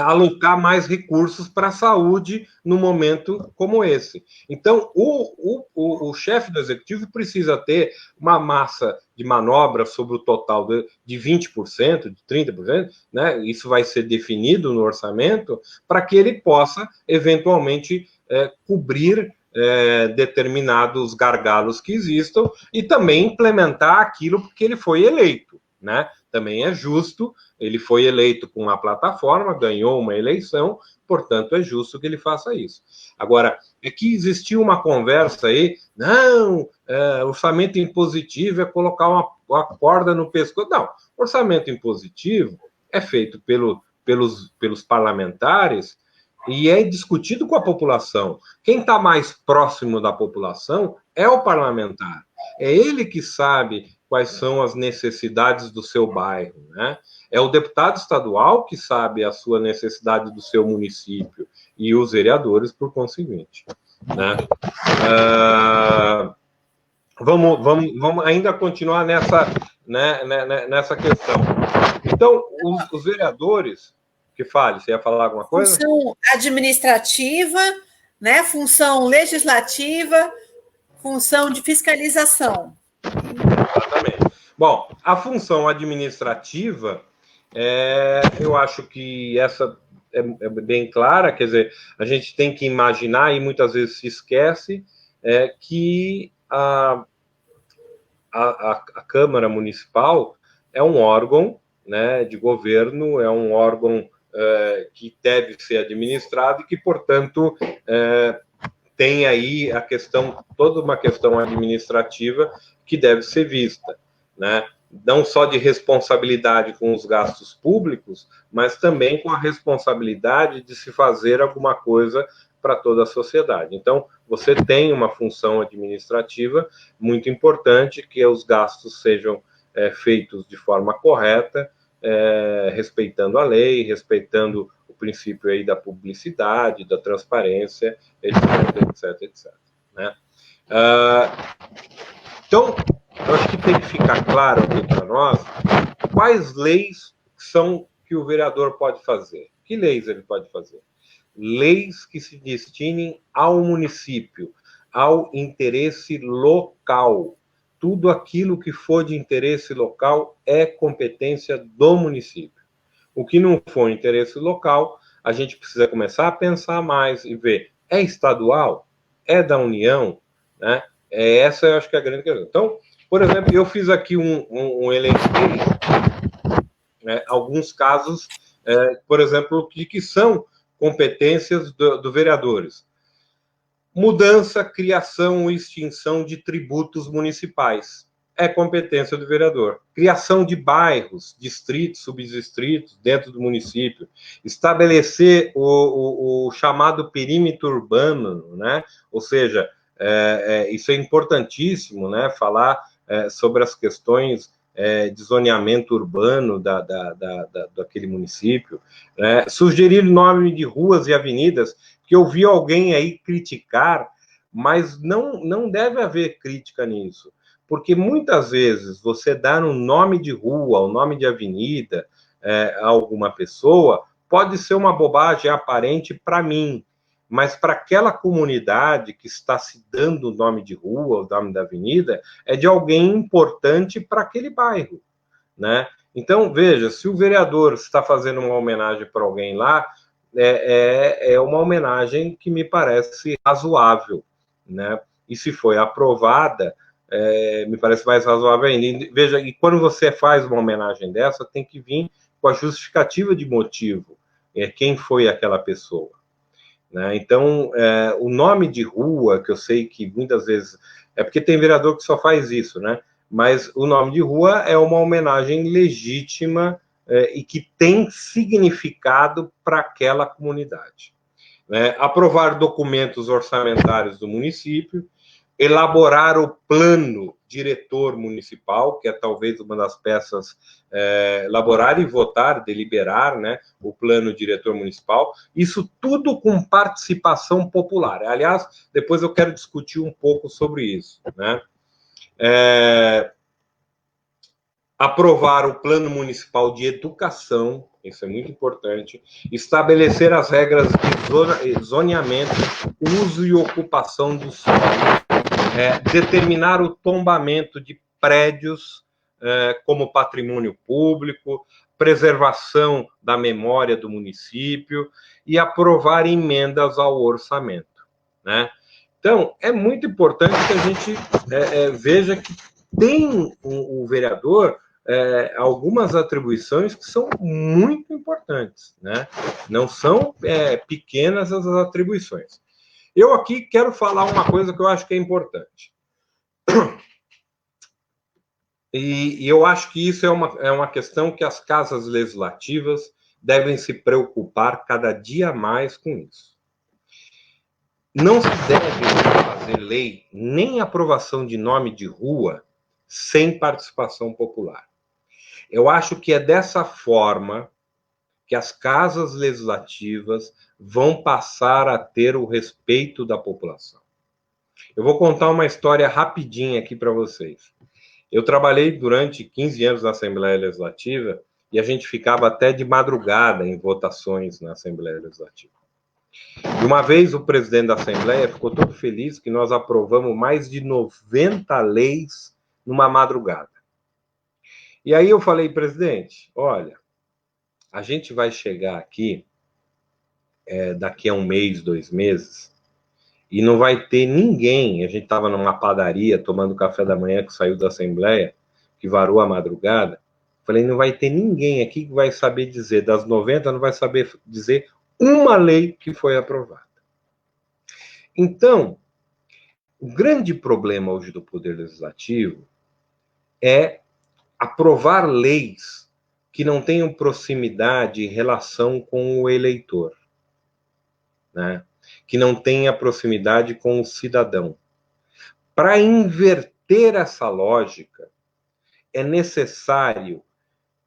alocar mais recursos para a saúde num momento como esse. Então, o chefe do executivo precisa ter uma massa de manobra sobre o total de 20%, de 30%, né? Isso vai ser definido no orçamento, para que ele possa, eventualmente, cobrir determinados gargalos que existam e também implementar aquilo porque ele foi eleito, né? Também é justo, ele foi eleito com uma plataforma, ganhou uma eleição, portanto é justo que ele faça isso. Agora, é que existiu uma conversa aí, não, orçamento impositivo é colocar uma corda no pescoço. Não, orçamento impositivo é feito pelos parlamentares e é discutido com a população. Quem está mais próximo da população é o parlamentar. É ele que sabe quais são as necessidades do seu bairro, né? É o deputado estadual que sabe a sua necessidade do seu município e os vereadores, por conseguinte, né? Vamos ainda continuar nessa, né, nessa questão. Então, os vereadores, que fale, você ia falar alguma coisa? Função administrativa, né? Função legislativa, função de fiscalização. Exatamente. Bom, a função administrativa, eu acho que essa é bem clara, quer dizer, a gente tem que imaginar, e muitas vezes se esquece, que a Câmara Municipal é um órgão, né, de governo, é um órgão que deve ser administrado e que, portanto, tem aí toda uma questão administrativa que deve ser vista, né? Não só de responsabilidade com os gastos públicos, mas também com a responsabilidade de se fazer alguma coisa para toda a sociedade. Então, você tem uma função administrativa muito importante, que os gastos sejam feitos de forma correta, respeitando a lei, respeitando o princípio aí da publicidade, da transparência, etc. Né? Então, eu acho que tem que ficar claro aqui para nós quais leis são que o vereador pode fazer. Que leis ele pode fazer? Leis que se destinem ao município, ao interesse local. Tudo aquilo que for de interesse local é competência do município. O que não for interesse local, a gente precisa começar a pensar mais e ver, é estadual? É da União? Né? Essa eu acho que é a grande questão. Então, por exemplo, eu fiz aqui elenquei, né, alguns casos, por exemplo, que são competências do vereadores. Mudança, criação ou extinção de tributos municipais. É competência do vereador. Criação de bairros, distritos, subdistritos dentro do município. Estabelecer o chamado perímetro urbano, né? Ou seja, isso é importantíssimo, né? Falar sobre as questões de zoneamento urbano daquele município. Sugerir nome de ruas e avenidas, que eu vi alguém aí criticar, mas não deve haver crítica nisso. Porque muitas vezes você dar um nome de rua, um nome de avenida a alguma pessoa, pode ser uma bobagem aparente para mim, mas para aquela comunidade que está se dando o nome de rua, o nome da avenida, é de alguém importante para aquele bairro, né? Então, veja, se o vereador está fazendo uma homenagem para alguém lá, é uma homenagem que me parece razoável, né? E se foi aprovada, me parece mais razoável ainda. E, veja, e quando você faz uma homenagem dessa, tem que vir com a justificativa de motivo, quem foi aquela pessoa. Né? Então, o nome de rua, que eu sei que muitas vezes... É porque tem vereador que só faz isso, né? Mas o nome de rua é uma homenagem legítima e que tem significado para aquela comunidade. Né? Aprovar documentos orçamentários do município, elaborar o plano diretor municipal, que é talvez uma das peças, elaborar e votar, deliberar, né, o plano diretor municipal, isso tudo com participação popular. Aliás, depois eu quero discutir um pouco sobre isso, né? Aprovar o plano municipal de educação, isso é muito importante, estabelecer as regras de zoneamento, uso e ocupação do solo, determinar o tombamento de prédios como patrimônio público, preservação da memória do município e aprovar emendas ao orçamento, né? Então, é muito importante que a gente veja que tem o vereador algumas atribuições que são muito importantes, né? Não são pequenas as atribuições. Eu aqui quero falar uma coisa que eu acho que é importante. E eu acho que isso é uma questão que as casas legislativas devem se preocupar cada dia mais com isso. não se deve fazer lei nem aprovação de nome de rua sem participação popular. Eu acho que é dessa forma que as casas legislativas vão passar a ter o respeito da população. Eu vou contar uma história rapidinha aqui para vocês. Eu trabalhei durante 15 anos na Assembleia Legislativa e a gente ficava até de madrugada em votações na Assembleia Legislativa. E uma vez o presidente da Assembleia ficou todo feliz que nós aprovamos mais de 90 leis numa madrugada. E aí eu falei, presidente, olha, a gente vai chegar aqui daqui a um mês, 2 meses, e não vai ter ninguém. A gente estava numa padaria tomando café da manhã que saiu da Assembleia, que varou a madrugada. Falei, não vai ter ninguém aqui que vai saber dizer, das 90, não vai saber dizer uma lei que foi aprovada. Então, o grande problema hoje do Poder Legislativo é aprovar leis que não tenham proximidade e relação com o eleitor, né? Que não tenha proximidade com o cidadão. Para inverter essa lógica, é necessário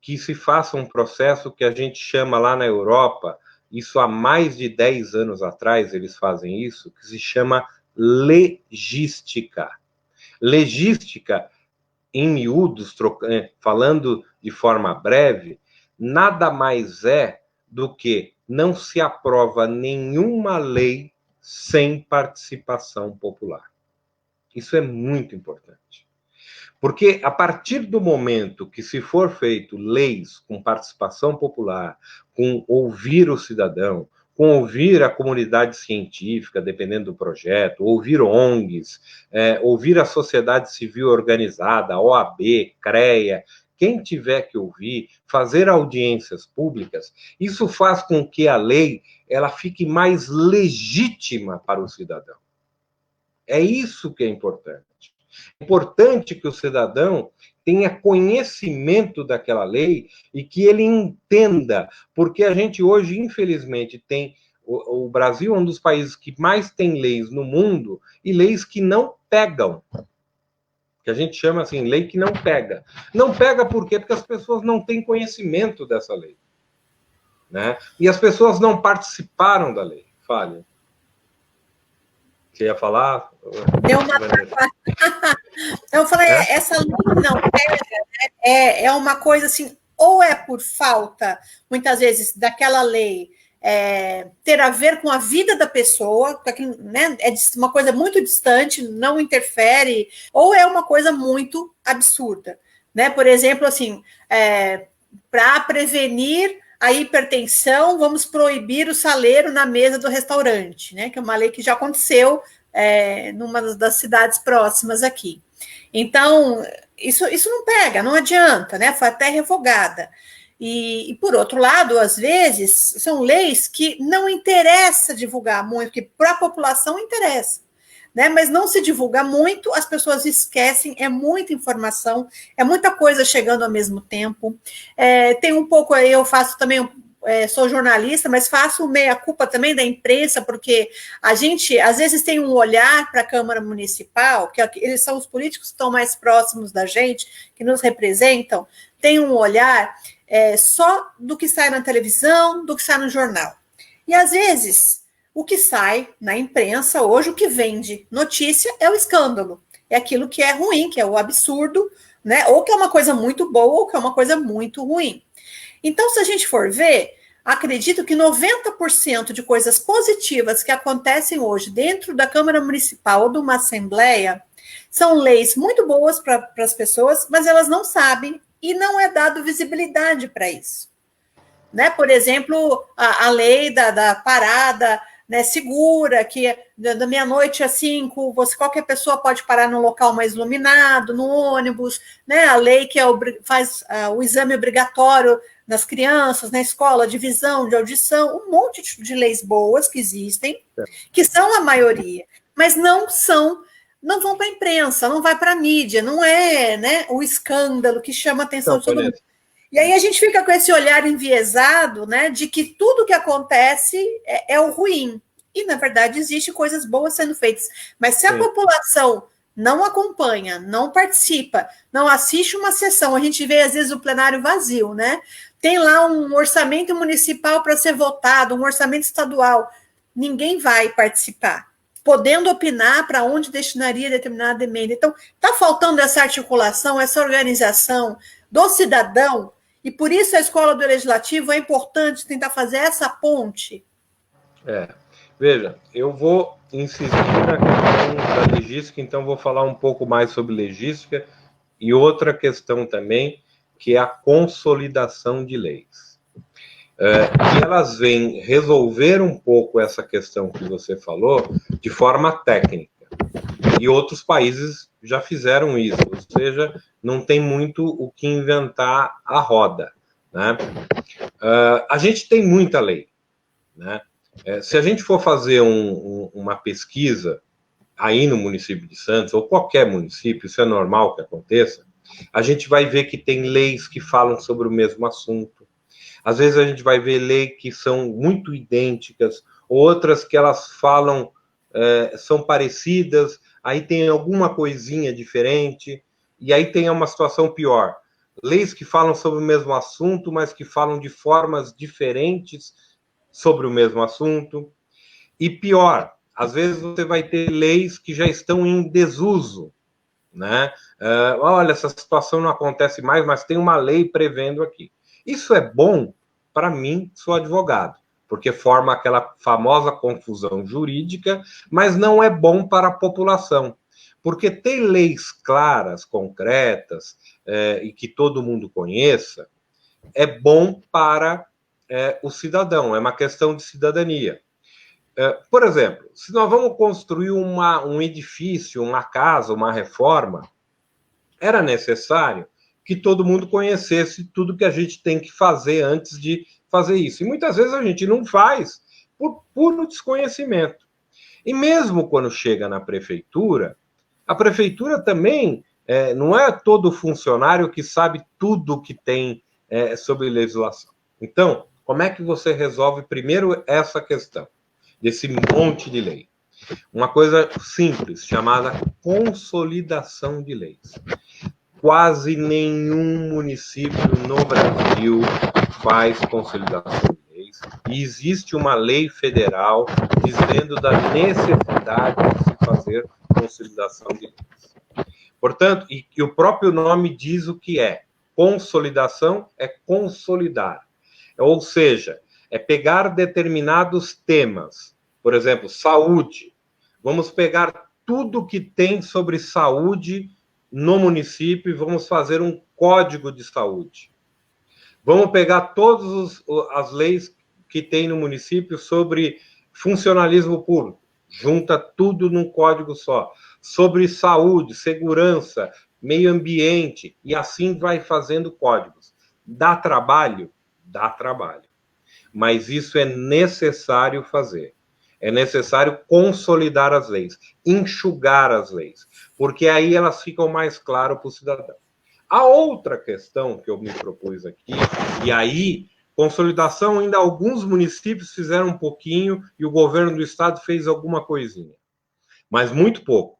que se faça um processo que a gente chama lá na Europa, isso há mais de 10 anos atrás eles fazem isso, que se chama legística. Legística, em miúdos, falando de forma breve, nada mais é do que não se aprova nenhuma lei sem participação popular. Isso é muito importante. Porque a partir do momento que se for feito leis com participação popular, com ouvir o cidadão, com ouvir a comunidade científica, dependendo do projeto, ouvir ONGs, ouvir a sociedade civil organizada, OAB, CREA, quem tiver que ouvir, fazer audiências públicas, isso faz com que a lei ela fique mais legítima para o cidadão. É isso que é importante. É importante que o cidadão tenha conhecimento daquela lei e que ele entenda, porque a gente hoje, infelizmente, tem o Brasil é um dos países que mais tem leis no mundo e leis que não pegam. Que a gente chama assim, lei que não pega. Não pega por quê? Porque as pessoas não têm conhecimento dessa lei, né? E as pessoas não participaram da lei. Fale. Você ia falar? Deu uma... Eu falei, essa lei não pega, né? É uma coisa assim, ou é por falta, muitas vezes, daquela lei ter a ver com a vida da pessoa, né? É uma coisa muito distante, não interfere, ou é uma coisa muito absurda, né? Por exemplo, assim, para prevenir a hipertensão, vamos proibir o saleiro na mesa do restaurante, né? Que é uma lei que já aconteceu numa das cidades próximas aqui. Então, isso não pega, não adianta, né? Foi até revogada. E, por outro lado, às vezes, são leis que não interessa divulgar muito, porque para a população interessa, né? Mas não se divulga muito, as pessoas esquecem, é muita informação, é muita coisa chegando ao mesmo tempo. Tem um pouco aí, eu faço também, sou jornalista, mas faço meia-culpa também da imprensa, porque a gente, às vezes, tem um olhar para a Câmara Municipal, que eles são os políticos que estão mais próximos da gente, que nos representam, tem um olhar só do que sai na televisão, do que sai no jornal. E, às vezes, o que sai na imprensa hoje, o que vende notícia é o escândalo, é aquilo que é ruim, que é o absurdo, né? Ou que é uma coisa muito boa, ou que é uma coisa muito ruim. Então, se a gente for ver, acredito que 90% de coisas positivas que acontecem hoje dentro da Câmara Municipal ou de uma Assembleia são leis muito boas para as pessoas, mas elas não sabem e não é dado visibilidade para isso. Né? Por exemplo, a lei da parada, né, segura, que da meia-noite às 5, qualquer pessoa pode parar num local mais iluminado, no ônibus, né? A lei que faz o exame obrigatório nas crianças, na escola, de visão, de audição, um monte de leis boas que existem, que são a maioria, mas não vão para a imprensa, não vai para a mídia, não é, né, o escândalo que chama a atenção de todo mundo. E aí a gente fica com esse olhar enviesado, né, de que tudo que acontece é o ruim. E, na verdade, existem coisas boas sendo feitas. Mas se a população não acompanha, não participa, não assiste uma sessão, a gente vê, às vezes, o plenário vazio, né? Tem lá um orçamento municipal para ser votado, um orçamento estadual. Ninguém vai participar, podendo opinar para onde destinaria determinada emenda. Então, está faltando essa articulação, essa organização do cidadão, e por isso a escola do legislativo é importante tentar fazer essa ponte. Veja, eu vou insistir na questão da logística, então vou falar um pouco mais sobre logística e outra questão também, que é a consolidação de leis. E elas vêm resolver um pouco essa questão que você falou de forma técnica. E outros países já fizeram isso, ou seja, não tem muito o que inventar a roda, né? A gente tem muita lei, né? Se a gente for fazer uma pesquisa aí no município de Santos, ou qualquer município, isso é normal que aconteça, a gente vai ver que tem leis que falam sobre o mesmo assunto. Às vezes a gente vai ver leis que são muito idênticas, outras que elas falam, são parecidas, aí tem alguma coisinha diferente, e aí tem uma situação pior. Leis que falam sobre o mesmo assunto, mas que falam de formas diferentes sobre o mesmo assunto. E pior, às vezes você vai ter leis que já estão em desuso, né? Olha, essa situação não acontece mais, mas tem uma lei prevendo aqui. Isso é bom para mim, sou advogado, porque forma aquela famosa confusão jurídica, mas não é bom para a população, porque ter leis claras, concretas, e que todo mundo conheça, é bom para o cidadão, é uma questão de cidadania. Por exemplo, se nós vamos construir um edifício, uma casa, uma reforma, era necessário que todo mundo conhecesse tudo que a gente tem que fazer antes de fazer isso. E muitas vezes a gente não faz por puro desconhecimento. E mesmo quando chega na prefeitura, a prefeitura também não é todo funcionário que sabe tudo que tem sobre legislação. Então, como é que você resolve primeiro essa questão desse monte de lei? Uma coisa simples, chamada consolidação de leis. Quase nenhum município no Brasil faz consolidação de leis. E existe uma lei federal dizendo da necessidade de se fazer consolidação de leis. Portanto, e o próprio nome diz o que é. Consolidação é consolidar. Ou seja, é pegar determinados temas. Por exemplo, saúde. Vamos pegar tudo que tem sobre saúde no município e vamos fazer um código de saúde. Vamos pegar todas as leis que tem no município sobre funcionalismo público, junta tudo num código só. Sobre saúde, segurança, meio ambiente, e assim vai fazendo códigos. Dá trabalho? Dá trabalho. Mas isso é necessário fazer. É necessário consolidar as leis, enxugar as leis, porque aí elas ficam mais claras para o cidadão. A outra questão que eu me propus aqui, e aí, consolidação, ainda alguns municípios fizeram um pouquinho e o governo do estado fez alguma coisinha, mas muito pouco.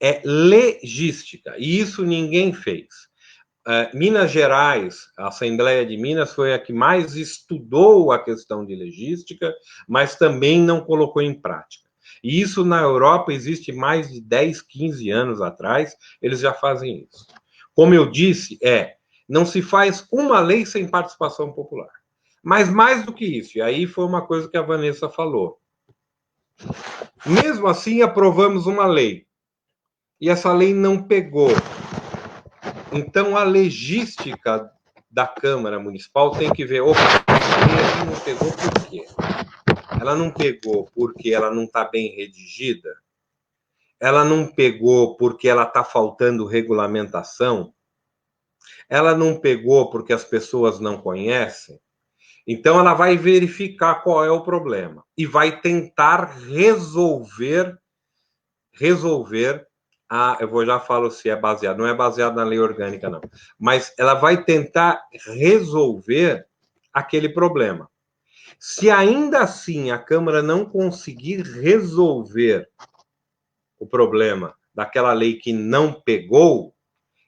É legística, e isso ninguém fez. Minas Gerais, a Assembleia de Minas foi a que mais estudou a questão de legística, mas também não colocou em prática. E isso na Europa existe mais de 10, 15 anos atrás, eles já fazem isso. Como eu disse, não se faz uma lei sem participação popular. Mas mais do que isso, e aí foi uma coisa que a Vanessa falou. Mesmo assim, aprovamos uma lei, e essa lei não pegou. Então, a legística da Câmara Municipal tem que ver, opa, essa lei aqui não pegou por quê? Ela não pegou porque ela não está bem redigida? Ela não pegou porque ela está faltando regulamentação? Ela não pegou porque as pessoas não conhecem? Então, ela vai verificar qual é o problema e vai tentar resolver eu já falo se é baseado, não é baseado na lei orgânica, não. Mas ela vai tentar resolver aquele problema. Se ainda assim a Câmara não conseguir resolver o problema daquela lei que não pegou,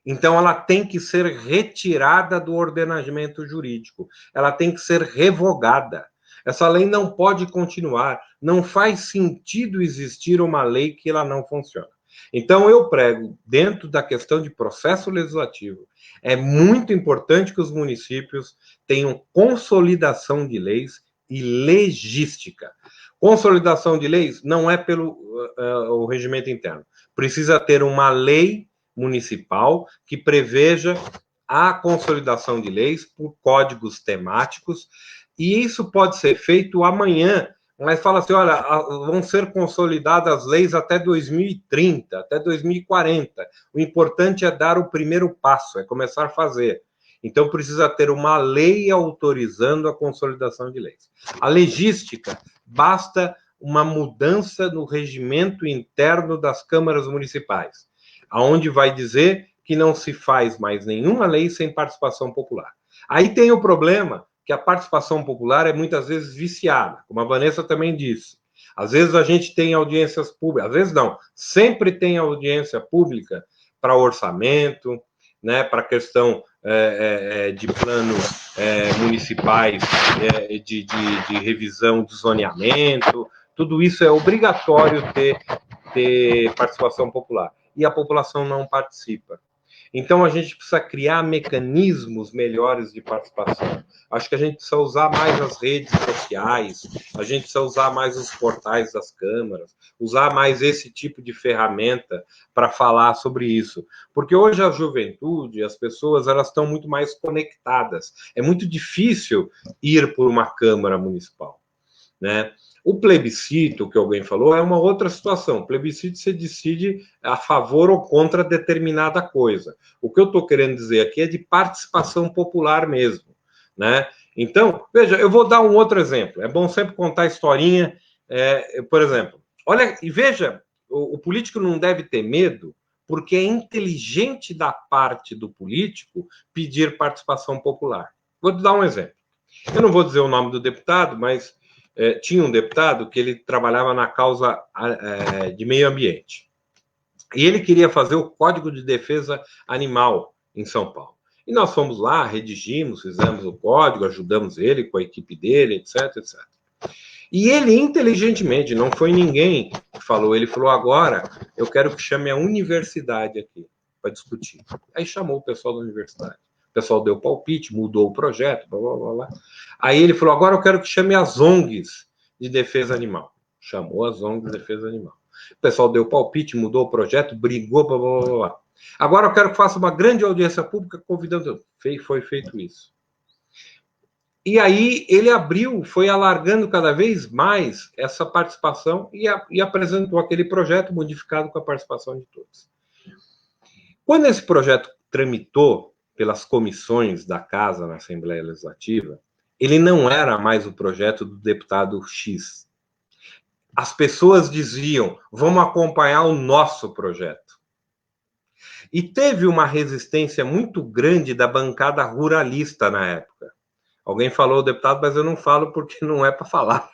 então ela tem que ser retirada do ordenamento jurídico, ela tem que ser revogada. Essa lei não pode continuar, não faz sentido existir uma lei que ela não funciona. Então eu prego, dentro da questão de processo legislativo, é muito importante que os municípios tenham consolidação de leis e legística. Consolidação de leis não é pelo o regimento interno. Precisa ter uma lei municipal que preveja a consolidação de leis por códigos temáticos, e isso pode ser feito amanhã, mas fala assim, olha, vão ser consolidadas as leis até 2030, até 2040. O importante é dar o primeiro passo, é começar a fazer. Então, precisa ter uma lei autorizando a consolidação de leis. A legística, basta uma mudança no regimento interno das câmaras municipais, aonde vai dizer que não se faz mais nenhuma lei sem participação popular. Aí tem o problema que a participação popular é muitas vezes viciada, como a Vanessa também disse. Às vezes a gente tem audiências públicas, às vezes não, sempre tem audiência pública para orçamento, né, para questão de planos municipais, de revisão de zoneamento, tudo isso é obrigatório ter participação popular. E a população não participa. Então, a gente precisa criar mecanismos melhores de participação. Acho que a gente precisa usar mais as redes sociais, a gente precisa usar mais os portais das câmaras, usar mais esse tipo de ferramenta para falar sobre isso. Porque hoje a juventude, as pessoas, elas estão muito mais conectadas. É muito difícil ir por uma câmara municipal, né? O plebiscito, que alguém falou, é uma outra situação. O plebiscito você decide a favor ou contra determinada coisa. O que eu estou querendo dizer aqui é de participação popular mesmo, né? Então, veja, eu vou dar um outro exemplo. É bom sempre contar a historinha. Por exemplo, olha, e veja, o político não deve ter medo, porque é inteligente da parte do político pedir participação popular. Vou te dar um exemplo. Eu não vou dizer o nome do deputado, mas tinha um deputado que ele trabalhava na causa de meio ambiente. E ele queria fazer o Código de Defesa Animal em São Paulo. E nós fomos lá, redigimos, fizemos o código, ajudamos ele com a equipe dele, etc, etc. E ele, inteligentemente, não foi ninguém que falou, ele falou, agora eu quero que chame a universidade aqui para discutir. Aí chamou o pessoal da universidade. O pessoal deu palpite, mudou o projeto, blá, blá, blá, blá. Aí ele falou, agora eu quero que chame as ONGs de defesa animal. Chamou as ONGs de defesa animal. O pessoal deu palpite, mudou o projeto, brigou, blá, blá, blá, blá. Agora eu quero que faça uma grande audiência pública convidando... Foi feito isso. E aí ele abriu, foi alargando cada vez mais essa participação e apresentou aquele projeto modificado com a participação de todos. Quando esse projeto tramitou pelas comissões da Casa na Assembleia Legislativa, ele não era mais o projeto do deputado X. As pessoas diziam, vamos acompanhar o nosso projeto. E teve uma resistência muito grande da bancada ruralista na época. Alguém falou, deputado, mas eu não falo porque não é para falar.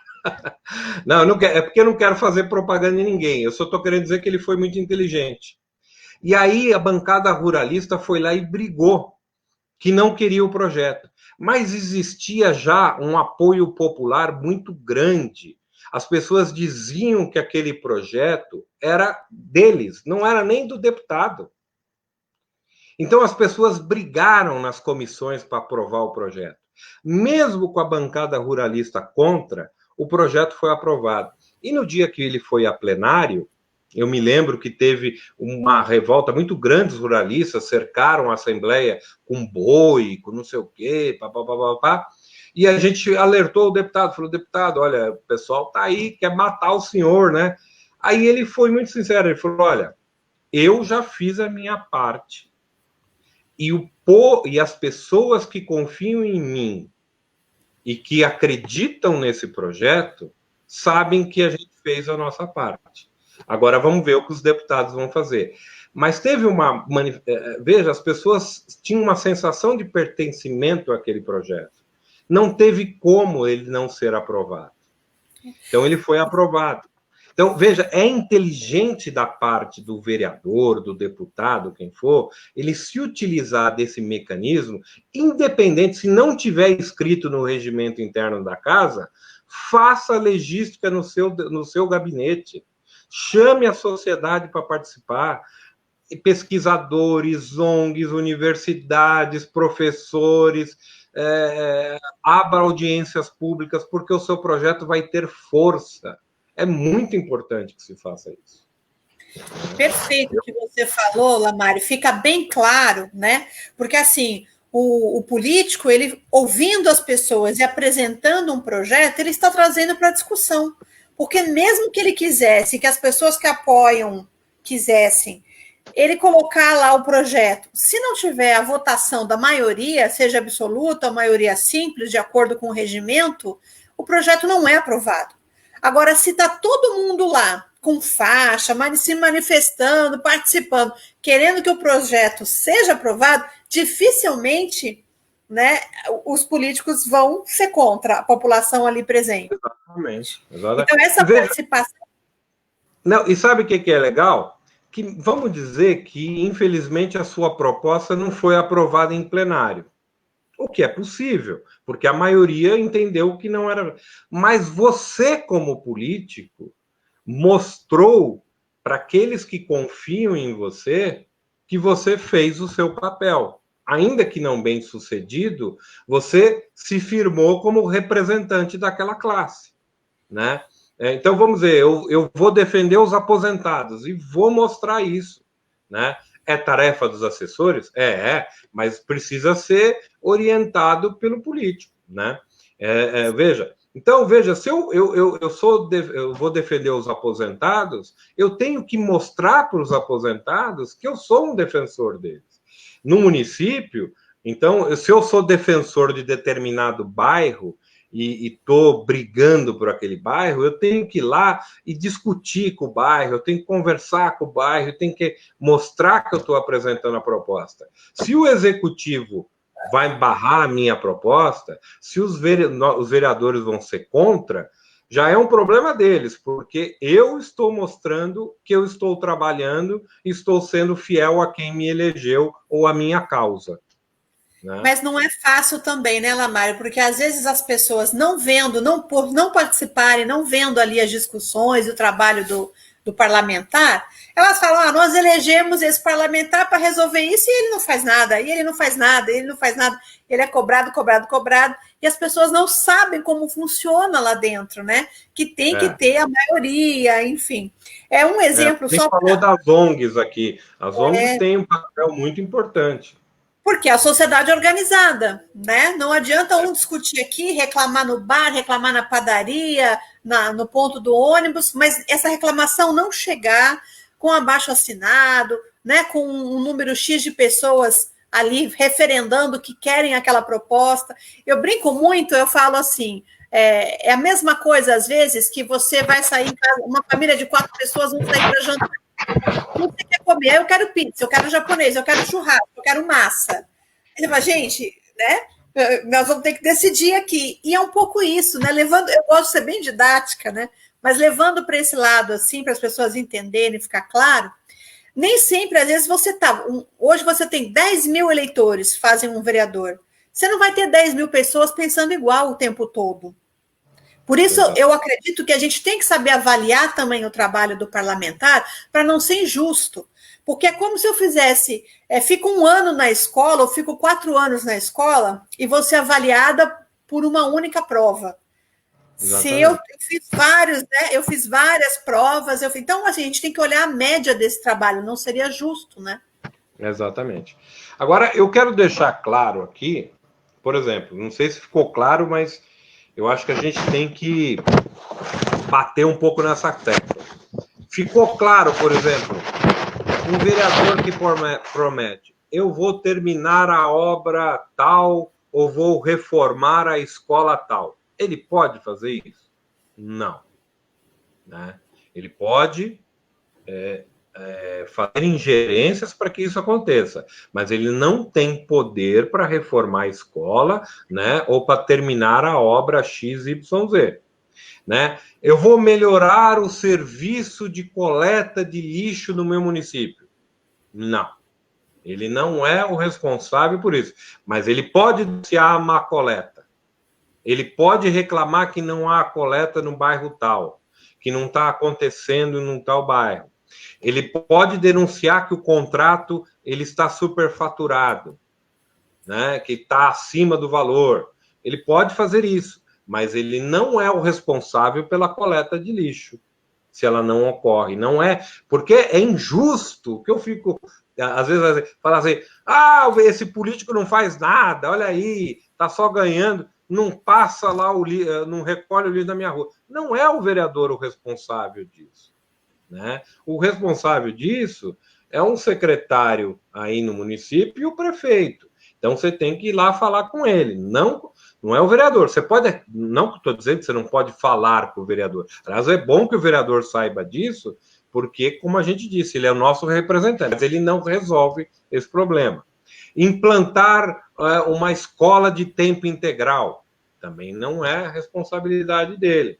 Não, eu não quero, é porque eu não quero fazer propaganda em ninguém. Eu só estou querendo dizer que ele foi muito inteligente. E aí a bancada ruralista foi lá e brigou que não queria o projeto. Mas existia já um apoio popular muito grande. As pessoas diziam que aquele projeto era deles, não era nem do deputado. Então as pessoas brigaram nas comissões para aprovar o projeto. Mesmo com a bancada ruralista contra, o projeto foi aprovado. E no dia que ele foi a plenário, eu me lembro que teve uma revolta muito grande, os ruralistas cercaram a Assembleia com boi, com não sei o quê, papapá. E a gente alertou o deputado, falou, deputado, olha, o pessoal tá aí, quer matar o senhor, né? Aí ele foi muito sincero, ele falou, olha, eu já fiz a minha parte. E as pessoas que confiam em mim e que acreditam nesse projeto sabem que a gente fez a nossa parte. Agora vamos ver o que os deputados vão fazer. Mas teve veja, as pessoas tinham uma sensação de pertencimento àquele projeto. não teve como ele não ser aprovado. Então, ele foi aprovado. Então, veja, é inteligente da parte do vereador, do deputado, quem for, ele se utilizar desse mecanismo, independente, se não tiver escrito no regimento interno da casa, faça a legística no seu gabinete, chame a sociedade para participar, pesquisadores, ONGs, universidades, professores, abra audiências públicas, porque o seu projeto vai ter força. É muito importante que se faça isso. Perfeito o que você falou, Lamário, fica bem claro, né? Porque assim, o político, ele ouvindo as pessoas e apresentando um projeto, ele está trazendo para discussão. Porque mesmo que ele quisesse, que as pessoas que apoiam quisessem, ele colocar lá o projeto, se não tiver a votação da maioria, seja absoluta ou maioria simples, de acordo com o regimento, o projeto não é aprovado. Agora, se está todo mundo lá com faixa, se manifestando, participando, querendo que o projeto seja aprovado, dificilmente, né, os políticos vão ser contra a população ali presente. Exatamente. Então, essa participação... Não, e sabe o que é legal? Que vamos dizer que, infelizmente, a sua proposta não foi aprovada em plenário. O que é possível, porque a maioria entendeu que não era. Mas você, como político, mostrou para aqueles que confiam em você que você fez o seu papel. Ainda que não bem sucedido, você se firmou como representante daquela classe, né? Então, vamos dizer, eu vou defender os aposentados e vou mostrar isso, né? É tarefa dos assessores? Mas precisa ser orientado pelo político, né? Veja, então, veja, se eu vou defender os aposentados, eu tenho que mostrar para os aposentados que eu sou um defensor deles. No município, então, se eu sou defensor de determinado bairro e estou brigando por aquele bairro, eu tenho que ir lá e discutir com o bairro, eu tenho que conversar com o bairro, eu tenho que mostrar que eu estou apresentando a proposta. Se o executivo vai barrar a minha proposta, se os vereadores vão ser contra, já é um problema deles, porque eu estou mostrando que eu estou trabalhando e estou sendo fiel a quem me elegeu ou a minha causa. Né? Mas não é fácil também, né, Lamário? Porque às vezes as pessoas não vendo, por não participarem, não vendo ali as discussões, o trabalho do parlamentar, elas falam, nós elegemos esse parlamentar para resolver isso e ele não faz nada, e ele não faz nada, ele não faz nada, ele é cobrado, e as pessoas não sabem como funciona lá dentro, né? Que tem que ter a maioria, enfim. É um exemplo só. Você falou das ONGs aqui. As ONGs têm um papel muito importante. Porque a sociedade é organizada, né? Não adianta um discutir aqui, reclamar no bar, reclamar na padaria, no ponto do ônibus, mas essa reclamação não chegar com abaixo-assinado, né? Com um número X de pessoas ali referendando que querem aquela proposta. Eu brinco muito, eu falo assim, é a mesma coisa, às vezes, que você vai sair em casa, uma família de 4 pessoas vão sair para jantar. O que você quer comer? Eu quero pizza, eu quero japonês, eu quero churrasco, eu quero massa. Ele fala, gente, né? Nós vamos ter que decidir aqui. E é um pouco isso, né? Eu gosto de ser bem didática, né? Mas levando para esse lado, assim, para as pessoas entenderem, ficar claro, nem sempre, às vezes, hoje você tem 10 mil eleitores que fazem um vereador. Você não vai ter 10 mil pessoas pensando igual o tempo todo. Por isso, eu acredito que a gente tem que saber avaliar também o trabalho do parlamentar para não ser injusto. Porque é como se eu fizesse, fico 1 ano na escola, ou fico 4 anos na escola, e vou ser avaliada por uma única prova. Exatamente. Se eu fiz várias provas, então assim, a gente tem que olhar a média desse trabalho, não seria justo, né? Exatamente. Agora, eu quero deixar claro aqui, por exemplo, não sei se ficou claro, mas eu acho que a gente tem que bater um pouco nessa tecla. Ficou claro, por exemplo, um vereador que promete, eu vou terminar a obra tal ou vou reformar a escola tal. Ele pode fazer isso? Não. Né? Ele pode fazer ingerências para que isso aconteça, mas ele não tem poder para reformar a escola, né, ou para terminar a obra XYZ. Né? Eu vou melhorar o serviço de coleta de lixo no meu município. Não. Ele não é o responsável por isso. Mas ele pode denunciar a má coleta. Ele pode reclamar que não há coleta no bairro tal, que não está acontecendo num tal bairro. Ele pode denunciar que o contrato ele está superfaturado, né? Que está acima do valor. Ele pode fazer isso, mas ele não é o responsável pela coleta de lixo, se ela não ocorre. Não é, porque é injusto, que eu fico, às vezes, falar assim, esse político não faz nada, olha aí, tá só ganhando, não passa lá, não recolhe o lixo da minha rua. Não é o vereador o responsável disso, né? O responsável disso é um secretário aí no município e o prefeito. Então, você tem que ir lá falar com ele. Não é o vereador. Você pode... Não que estou dizendo que você não pode falar com o vereador. Aliás, é bom que o vereador saiba disso, porque, como a gente disse, ele é o nosso representante. Mas ele não resolve esse problema. Implantar uma escola de tempo integral também não é responsabilidade dele.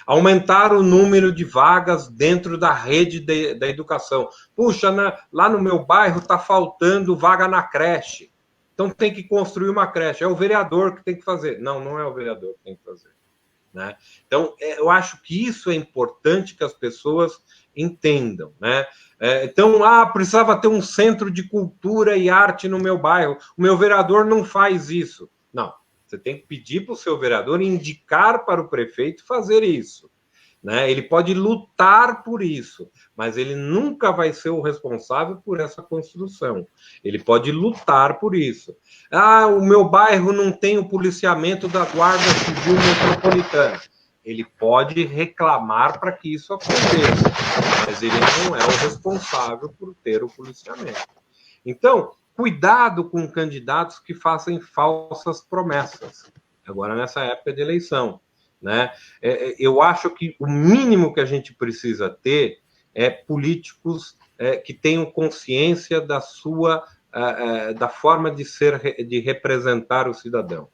Aumentar o número de vagas dentro da rede da educação. Puxa, lá no meu bairro está faltando vaga na creche. Então tem que construir uma creche. É o vereador que tem que fazer. Não é o vereador que tem que fazer. Né? Então, eu acho que isso é importante que as pessoas entendam. Né? Então, precisava ter um centro de cultura e arte no meu bairro. O meu vereador não faz isso. Não. Você tem que pedir para o seu vereador indicar para o prefeito fazer isso. Né? Ele pode lutar por isso, mas ele nunca vai ser o responsável por essa construção. Ele pode lutar por isso. O meu bairro não tem o policiamento da Guarda Civil Metropolitana. Ele pode reclamar para que isso aconteça, mas ele não é o responsável por ter o policiamento. Então, cuidado com candidatos que façam falsas promessas, agora nessa época de eleição. Né? Eu acho que o mínimo que a gente precisa ter é políticos que tenham consciência da forma de representar o cidadão,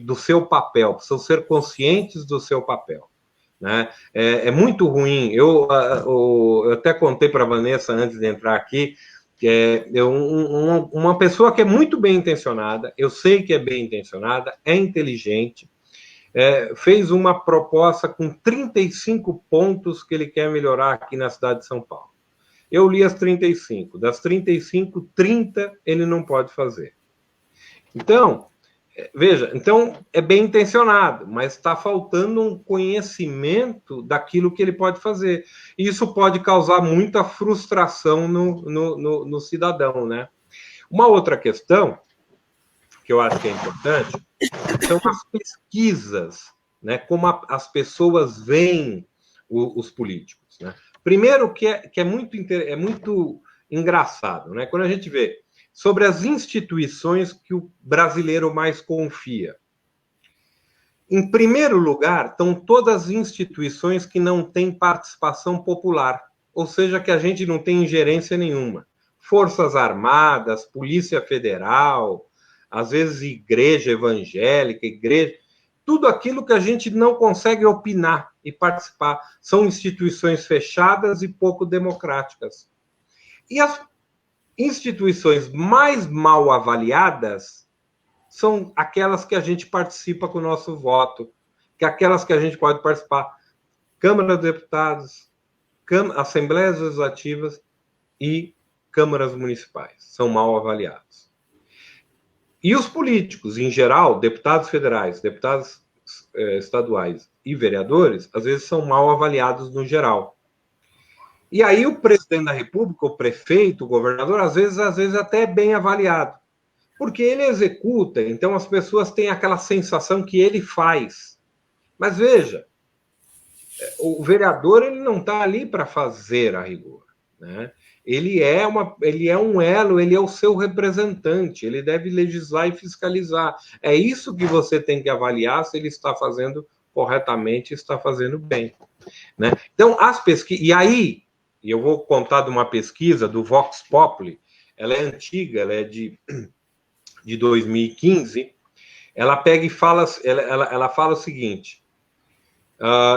do seu papel, precisam ser conscientes do seu papel. Né? É muito ruim. Eu até contei para a Vanessa antes de entrar aqui, que uma pessoa que é muito bem intencionada, eu sei que é bem intencionada, é inteligente, fez uma proposta com 35 pontos que ele quer melhorar aqui na cidade de São Paulo. Eu li as 35. Das 35, 30 ele não pode fazer. Então, veja, é bem intencionado, mas está faltando um conhecimento daquilo que ele pode fazer. E isso pode causar muita frustração no cidadão, né? Uma outra questão que eu acho que é importante são as pesquisas, né? Como as pessoas veem os políticos. Né? Primeiro, que é muito engraçado, né? Quando a gente vê sobre as instituições que o brasileiro mais confia. Em primeiro lugar, estão todas as instituições que não têm participação popular, ou seja, que a gente não tem ingerência nenhuma. Forças Armadas, Polícia Federal, às vezes igreja evangélica, tudo aquilo que a gente não consegue opinar e participar. São instituições fechadas e pouco democráticas. E as instituições mais mal avaliadas são aquelas que a gente participa com o nosso voto, que é aquelas que a gente pode participar. Câmara dos Deputados, Assembleias Legislativas e câmaras municipais. São mal avaliados. E os políticos, em geral, deputados federais, deputados estaduais e vereadores, às vezes são mal avaliados no geral. E aí o presidente da República, o prefeito, o governador, às vezes até é bem avaliado. Porque ele executa, então as pessoas têm aquela sensação que ele faz. Mas veja, o vereador ele não está ali para fazer a rigor, né? Ele é um elo, ele é o seu representante, ele deve legislar e fiscalizar. É isso que você tem que avaliar se ele está fazendo corretamente, está fazendo bem. Né? Então, as pesquisas... E aí, e eu vou contar de uma pesquisa do Vox Populi, ela é antiga, ela é de 2015, ela pega e fala, ela fala o seguinte,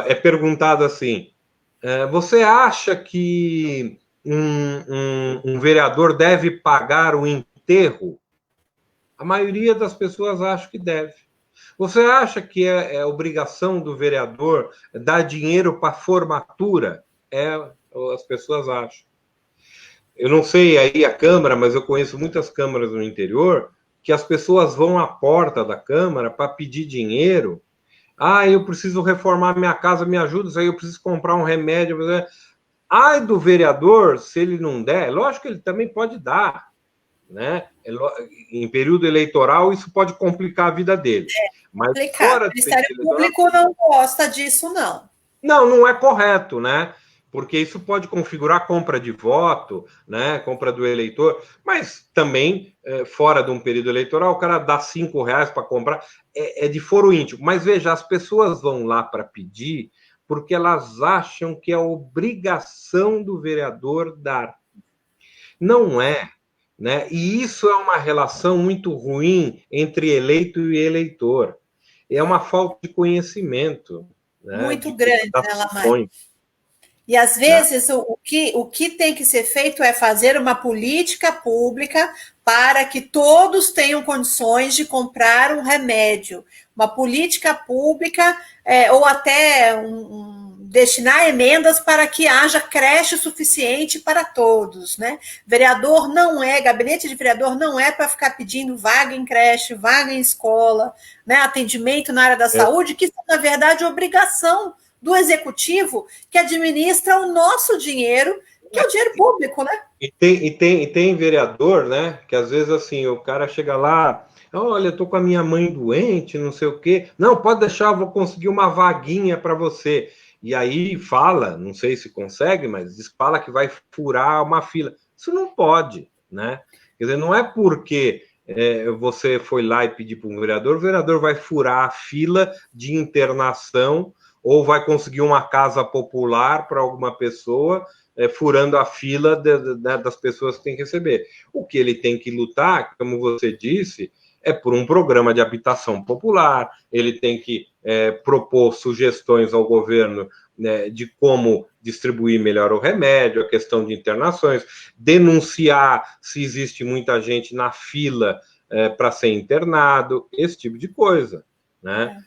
é perguntado assim, você acha que um vereador deve pagar o enterro? A maioria das pessoas acha que deve. Você acha que é obrigação do vereador dar dinheiro para formatura? As pessoas acham. Eu não sei aí a Câmara, mas eu conheço muitas câmaras no interior que as pessoas vão à porta da Câmara para pedir dinheiro. Eu preciso reformar minha casa, me ajuda, aí eu preciso comprar um remédio. Ai do vereador, se ele não der, lógico que ele também pode dar, né? Em período eleitoral, isso pode complicar a vida dele. Mas fora do Ministério Público não gosta disso, não. Não é correto, né? Porque isso pode configurar compra de voto, né? Compra do eleitor, mas também, fora de um período eleitoral, o cara dá R$ 5 para comprar, é de foro íntimo. Mas veja, as pessoas vão lá para pedir porque elas acham que é obrigação do vereador dar. Não é, né? E isso é uma relação muito ruim entre eleito e eleitor. É uma falta de conhecimento, né? Muito grande, né, Lamar? E, às vezes, o que tem que ser feito é fazer uma política pública para que todos tenham condições de comprar um remédio. Uma política pública, ou até destinar emendas para que haja creche suficiente para todos, né? Gabinete de vereador não é para ficar pedindo vaga em creche, vaga em escola, né? Atendimento na área da saúde, que, na verdade, é obrigação do executivo que administra o nosso dinheiro, que é o dinheiro público, né? E tem vereador, né, que às vezes assim, o cara chega lá, olha, eu tô com a minha mãe doente, não sei o quê. Não, pode deixar, eu vou conseguir uma vaguinha para você. E aí fala, não sei se consegue, mas fala que vai furar uma fila. Isso não pode, né? Quer dizer, não é porque você foi lá e pediu para um vereador, o vereador vai furar a fila de internação ou vai conseguir uma casa popular para alguma pessoa, furando a fila das pessoas que tem que receber. O que ele tem que lutar, como você disse, é por um programa de habitação popular, ele tem que propor sugestões ao governo, né, de como distribuir melhor o remédio, a questão de internações, denunciar se existe muita gente na fila para ser internado, esse tipo de coisa, né?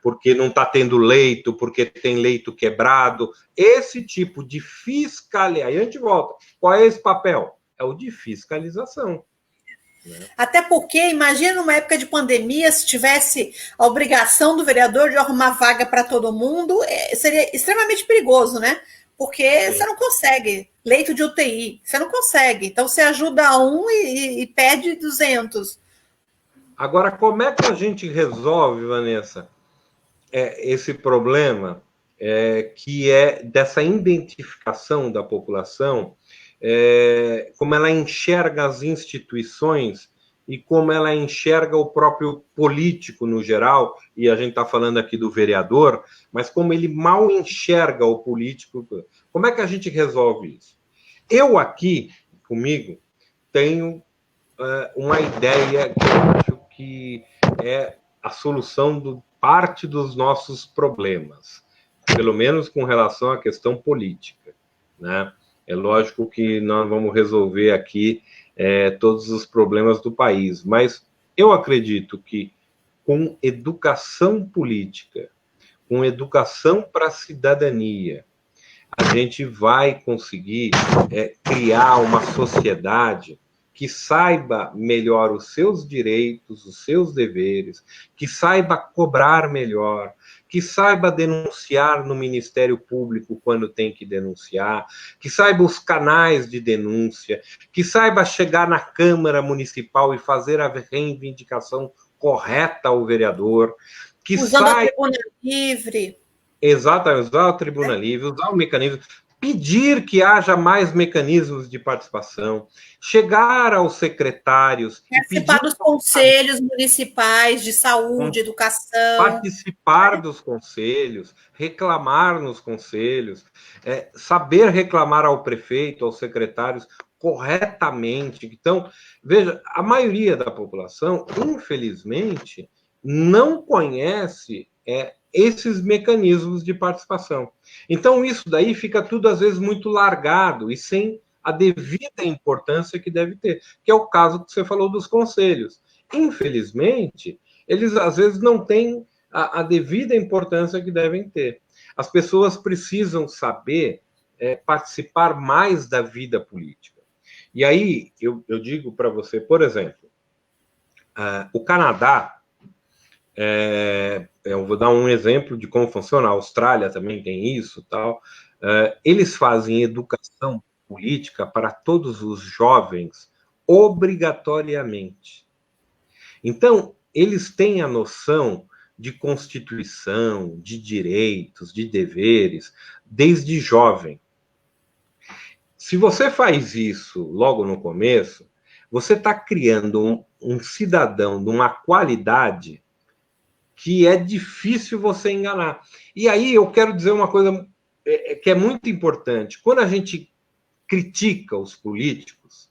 Porque não está tendo leito, porque tem leito quebrado, esse tipo de fiscalização. Aí a gente volta. Qual é esse papel? É o de fiscalização. Né? Até porque, imagina numa época de pandemia, se tivesse a obrigação do vereador de arrumar vaga para todo mundo, seria extremamente perigoso, né? Porque você não consegue. Leito de UTI, você não consegue. Então, você ajuda um e pede 200. Agora, como é que a gente resolve, Vanessa, esse problema que é dessa identificação da população, como ela enxerga as instituições e como ela enxerga o próprio político no geral, e a gente está falando aqui do vereador, mas como ele mal enxerga o político. Como é que a gente resolve isso? Eu aqui, comigo, tenho uma ideia que eu acho que é a solução de parte dos nossos problemas, pelo menos com relação à questão política, né? É lógico que nós vamos resolver aqui todos os problemas do país, mas eu acredito que com educação política, com educação para a cidadania, a gente vai conseguir criar uma sociedade que saiba melhor os seus direitos, os seus deveres, que saiba cobrar melhor, que saiba denunciar no Ministério Público quando tem que denunciar, que saiba os canais de denúncia, que saiba chegar na Câmara Municipal e fazer a reivindicação correta ao vereador, que usando a tribuna livre. Exatamente, usar a tribuna livre, usar o mecanismo, pedir que haja mais mecanismos de participação, chegar aos secretários participar dos conselhos municipais de saúde, educação, participar dos conselhos, reclamar nos conselhos, saber reclamar ao prefeito, aos secretários corretamente. Então, veja, a maioria da população, infelizmente, não conhece esses mecanismos de participação. Então, isso daí fica tudo, às vezes, muito largado e sem a devida importância que deve ter, que é o caso que você falou dos conselhos. Infelizmente, eles, às vezes, não têm a devida importância que devem ter. As pessoas precisam saber participar mais da vida política. E aí, eu digo para você, por exemplo, o Canadá, eu vou dar um exemplo de como funciona, a Austrália também tem isso, tal. Eles fazem educação política para todos os jovens obrigatoriamente. Então, eles têm a noção de Constituição, de direitos, de deveres, desde jovem. Se você faz isso logo no começo, você está criando um cidadão de uma qualidade que é difícil você enganar. E aí eu quero dizer uma coisa que é muito importante. Quando a gente critica os políticos,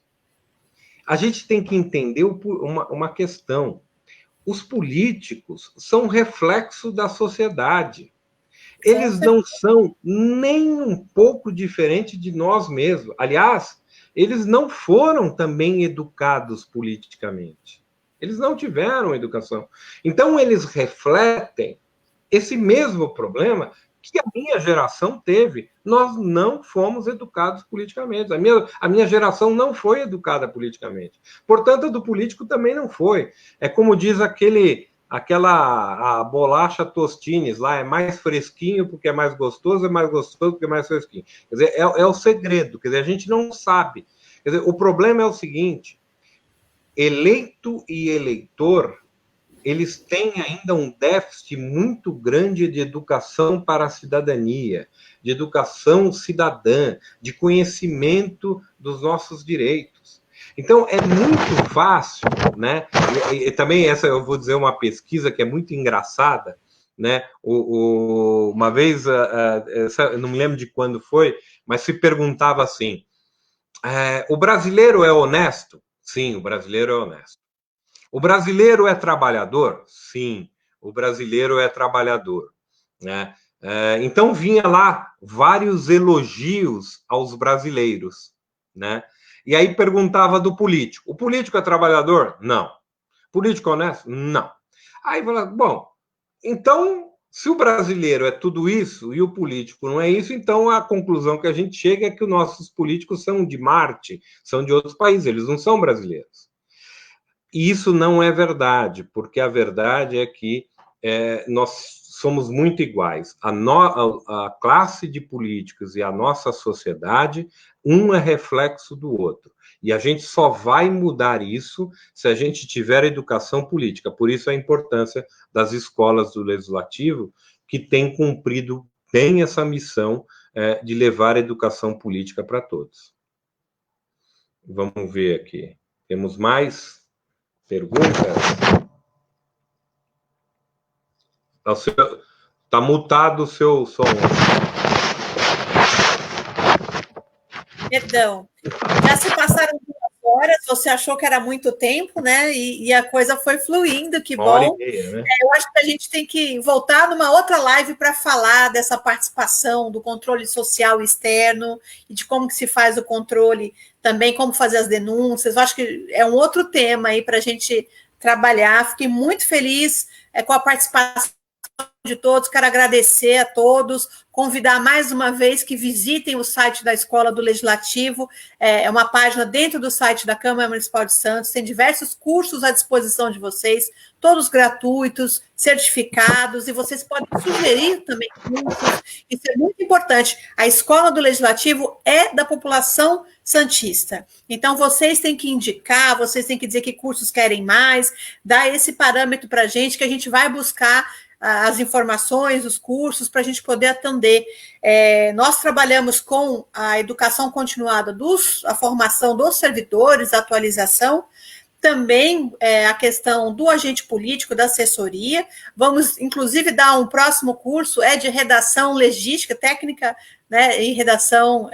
a gente tem que entender uma questão. Os políticos são reflexo da sociedade. Eles não são nem um pouco diferentes de nós mesmos. Aliás, eles não foram também educados politicamente. Eles não tiveram educação. Então, eles refletem esse mesmo problema que a minha geração teve. Nós não fomos educados politicamente. A minha geração não foi educada politicamente. Portanto, a do político também não foi. É como diz a bolacha Tostines lá, é mais fresquinho porque é mais gostoso porque é mais fresquinho. Quer dizer, é o segredo. Quer dizer, a gente não sabe. Quer dizer, o problema é o seguinte: eleito e eleitor, eles têm ainda um déficit muito grande de educação para a cidadania, de educação cidadã, de conhecimento dos nossos direitos. Então, é muito fácil, né? E também essa, eu vou dizer uma pesquisa que é muito engraçada, né? Uma vez, eu não me lembro de quando foi, mas se perguntava assim, o brasileiro é honesto? Sim, o brasileiro é honesto. O brasileiro é trabalhador? Sim, o brasileiro é trabalhador, né? Então, vinha lá vários elogios aos brasileiros, né? E aí perguntava do político. O político é trabalhador? Não. Político honesto? Não. Aí falava, bom, então, se o brasileiro é tudo isso e o político não é isso, então a conclusão que a gente chega é que os nossos políticos são de Marte, são de outros países, eles não são brasileiros. E isso não é verdade, porque a verdade é que nós somos muito iguais. A classe de políticos e a nossa sociedade, um é reflexo do outro. E a gente só vai mudar isso se a gente tiver educação política. Por isso a importância das escolas do Legislativo, que têm cumprido bem essa missão de levar a educação política para todos. Vamos ver aqui. Temos mais perguntas? Está mutado o seu som. Perdão. Já se passaram 2 horas, você achou que era muito tempo, né? E a coisa foi fluindo, que bom. 1h30, né? Eu acho que a gente tem que voltar numa outra live para falar dessa participação, do controle social externo e de como que se faz o controle também, como fazer as denúncias. Eu acho que é um outro tema aí para a gente trabalhar. Fiquei muito feliz com a participação de todos, quero agradecer a todos, convidar mais uma vez que visitem o site da Escola do Legislativo, é uma página dentro do site da Câmara Municipal de Santos, tem diversos cursos à disposição de vocês, todos gratuitos, certificados, e vocês podem sugerir também cursos, isso é muito importante. A Escola do Legislativo é da população santista, então vocês têm que indicar, vocês têm que dizer que cursos querem mais, dar esse parâmetro para a gente, que a gente vai buscar as informações, os cursos, para a gente poder atender. Nós trabalhamos com a educação continuada, a formação dos servidores, a atualização, também a questão do agente político, da assessoria. Vamos, inclusive, dar um próximo curso, de redação legística, técnica, né, e redação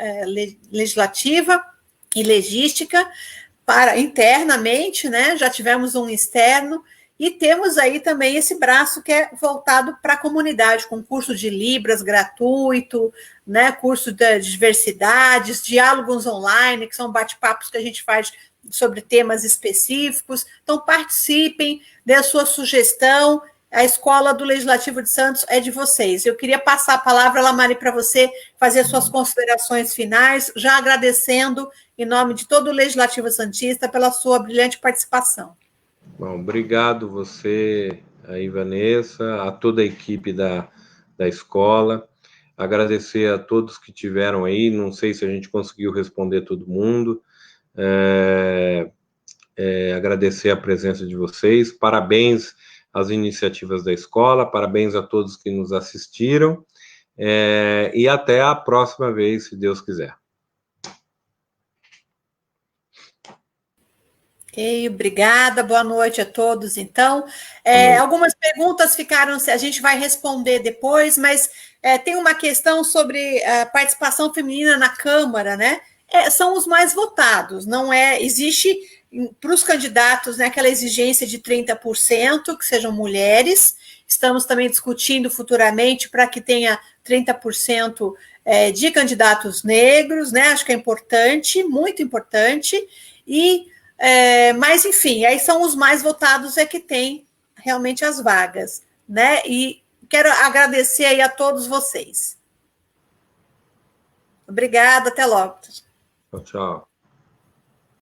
legislativa e legística, para internamente, né, já tivemos um externo, e temos aí também esse braço que é voltado para a comunidade, com curso de Libras gratuito, né, curso de diversidades, diálogos online, que são bate-papos que a gente faz sobre temas específicos. Então, participem, dê a sua sugestão. A Escola do Legislativo de Santos é de vocês. Eu queria passar a palavra, Lamari, para você fazer suas considerações finais, já agradecendo, em nome de todo o Legislativo Santista, pela sua brilhante participação. Bom, obrigado você, aí, Vanessa, a toda a equipe da escola. Agradecer a todos que tiveram aí. Não sei se a gente conseguiu responder todo mundo. Agradecer a presença de vocês. Parabéns às iniciativas da escola. Parabéns a todos que nos assistiram. E até a próxima vez, se Deus quiser. Ok, obrigada, boa noite a todos. Então, algumas perguntas ficaram, a gente vai responder depois, mas tem uma questão sobre a participação feminina na Câmara, né? São os mais votados, não existe para os candidatos, né, aquela exigência de 30% que sejam mulheres. Estamos também discutindo futuramente para que tenha 30% de candidatos negros, né? Acho que é importante, muito importante, mas, enfim, aí são os mais votados que tem realmente as vagas, né? E quero agradecer aí a todos vocês. Obrigada, até logo. Tchau.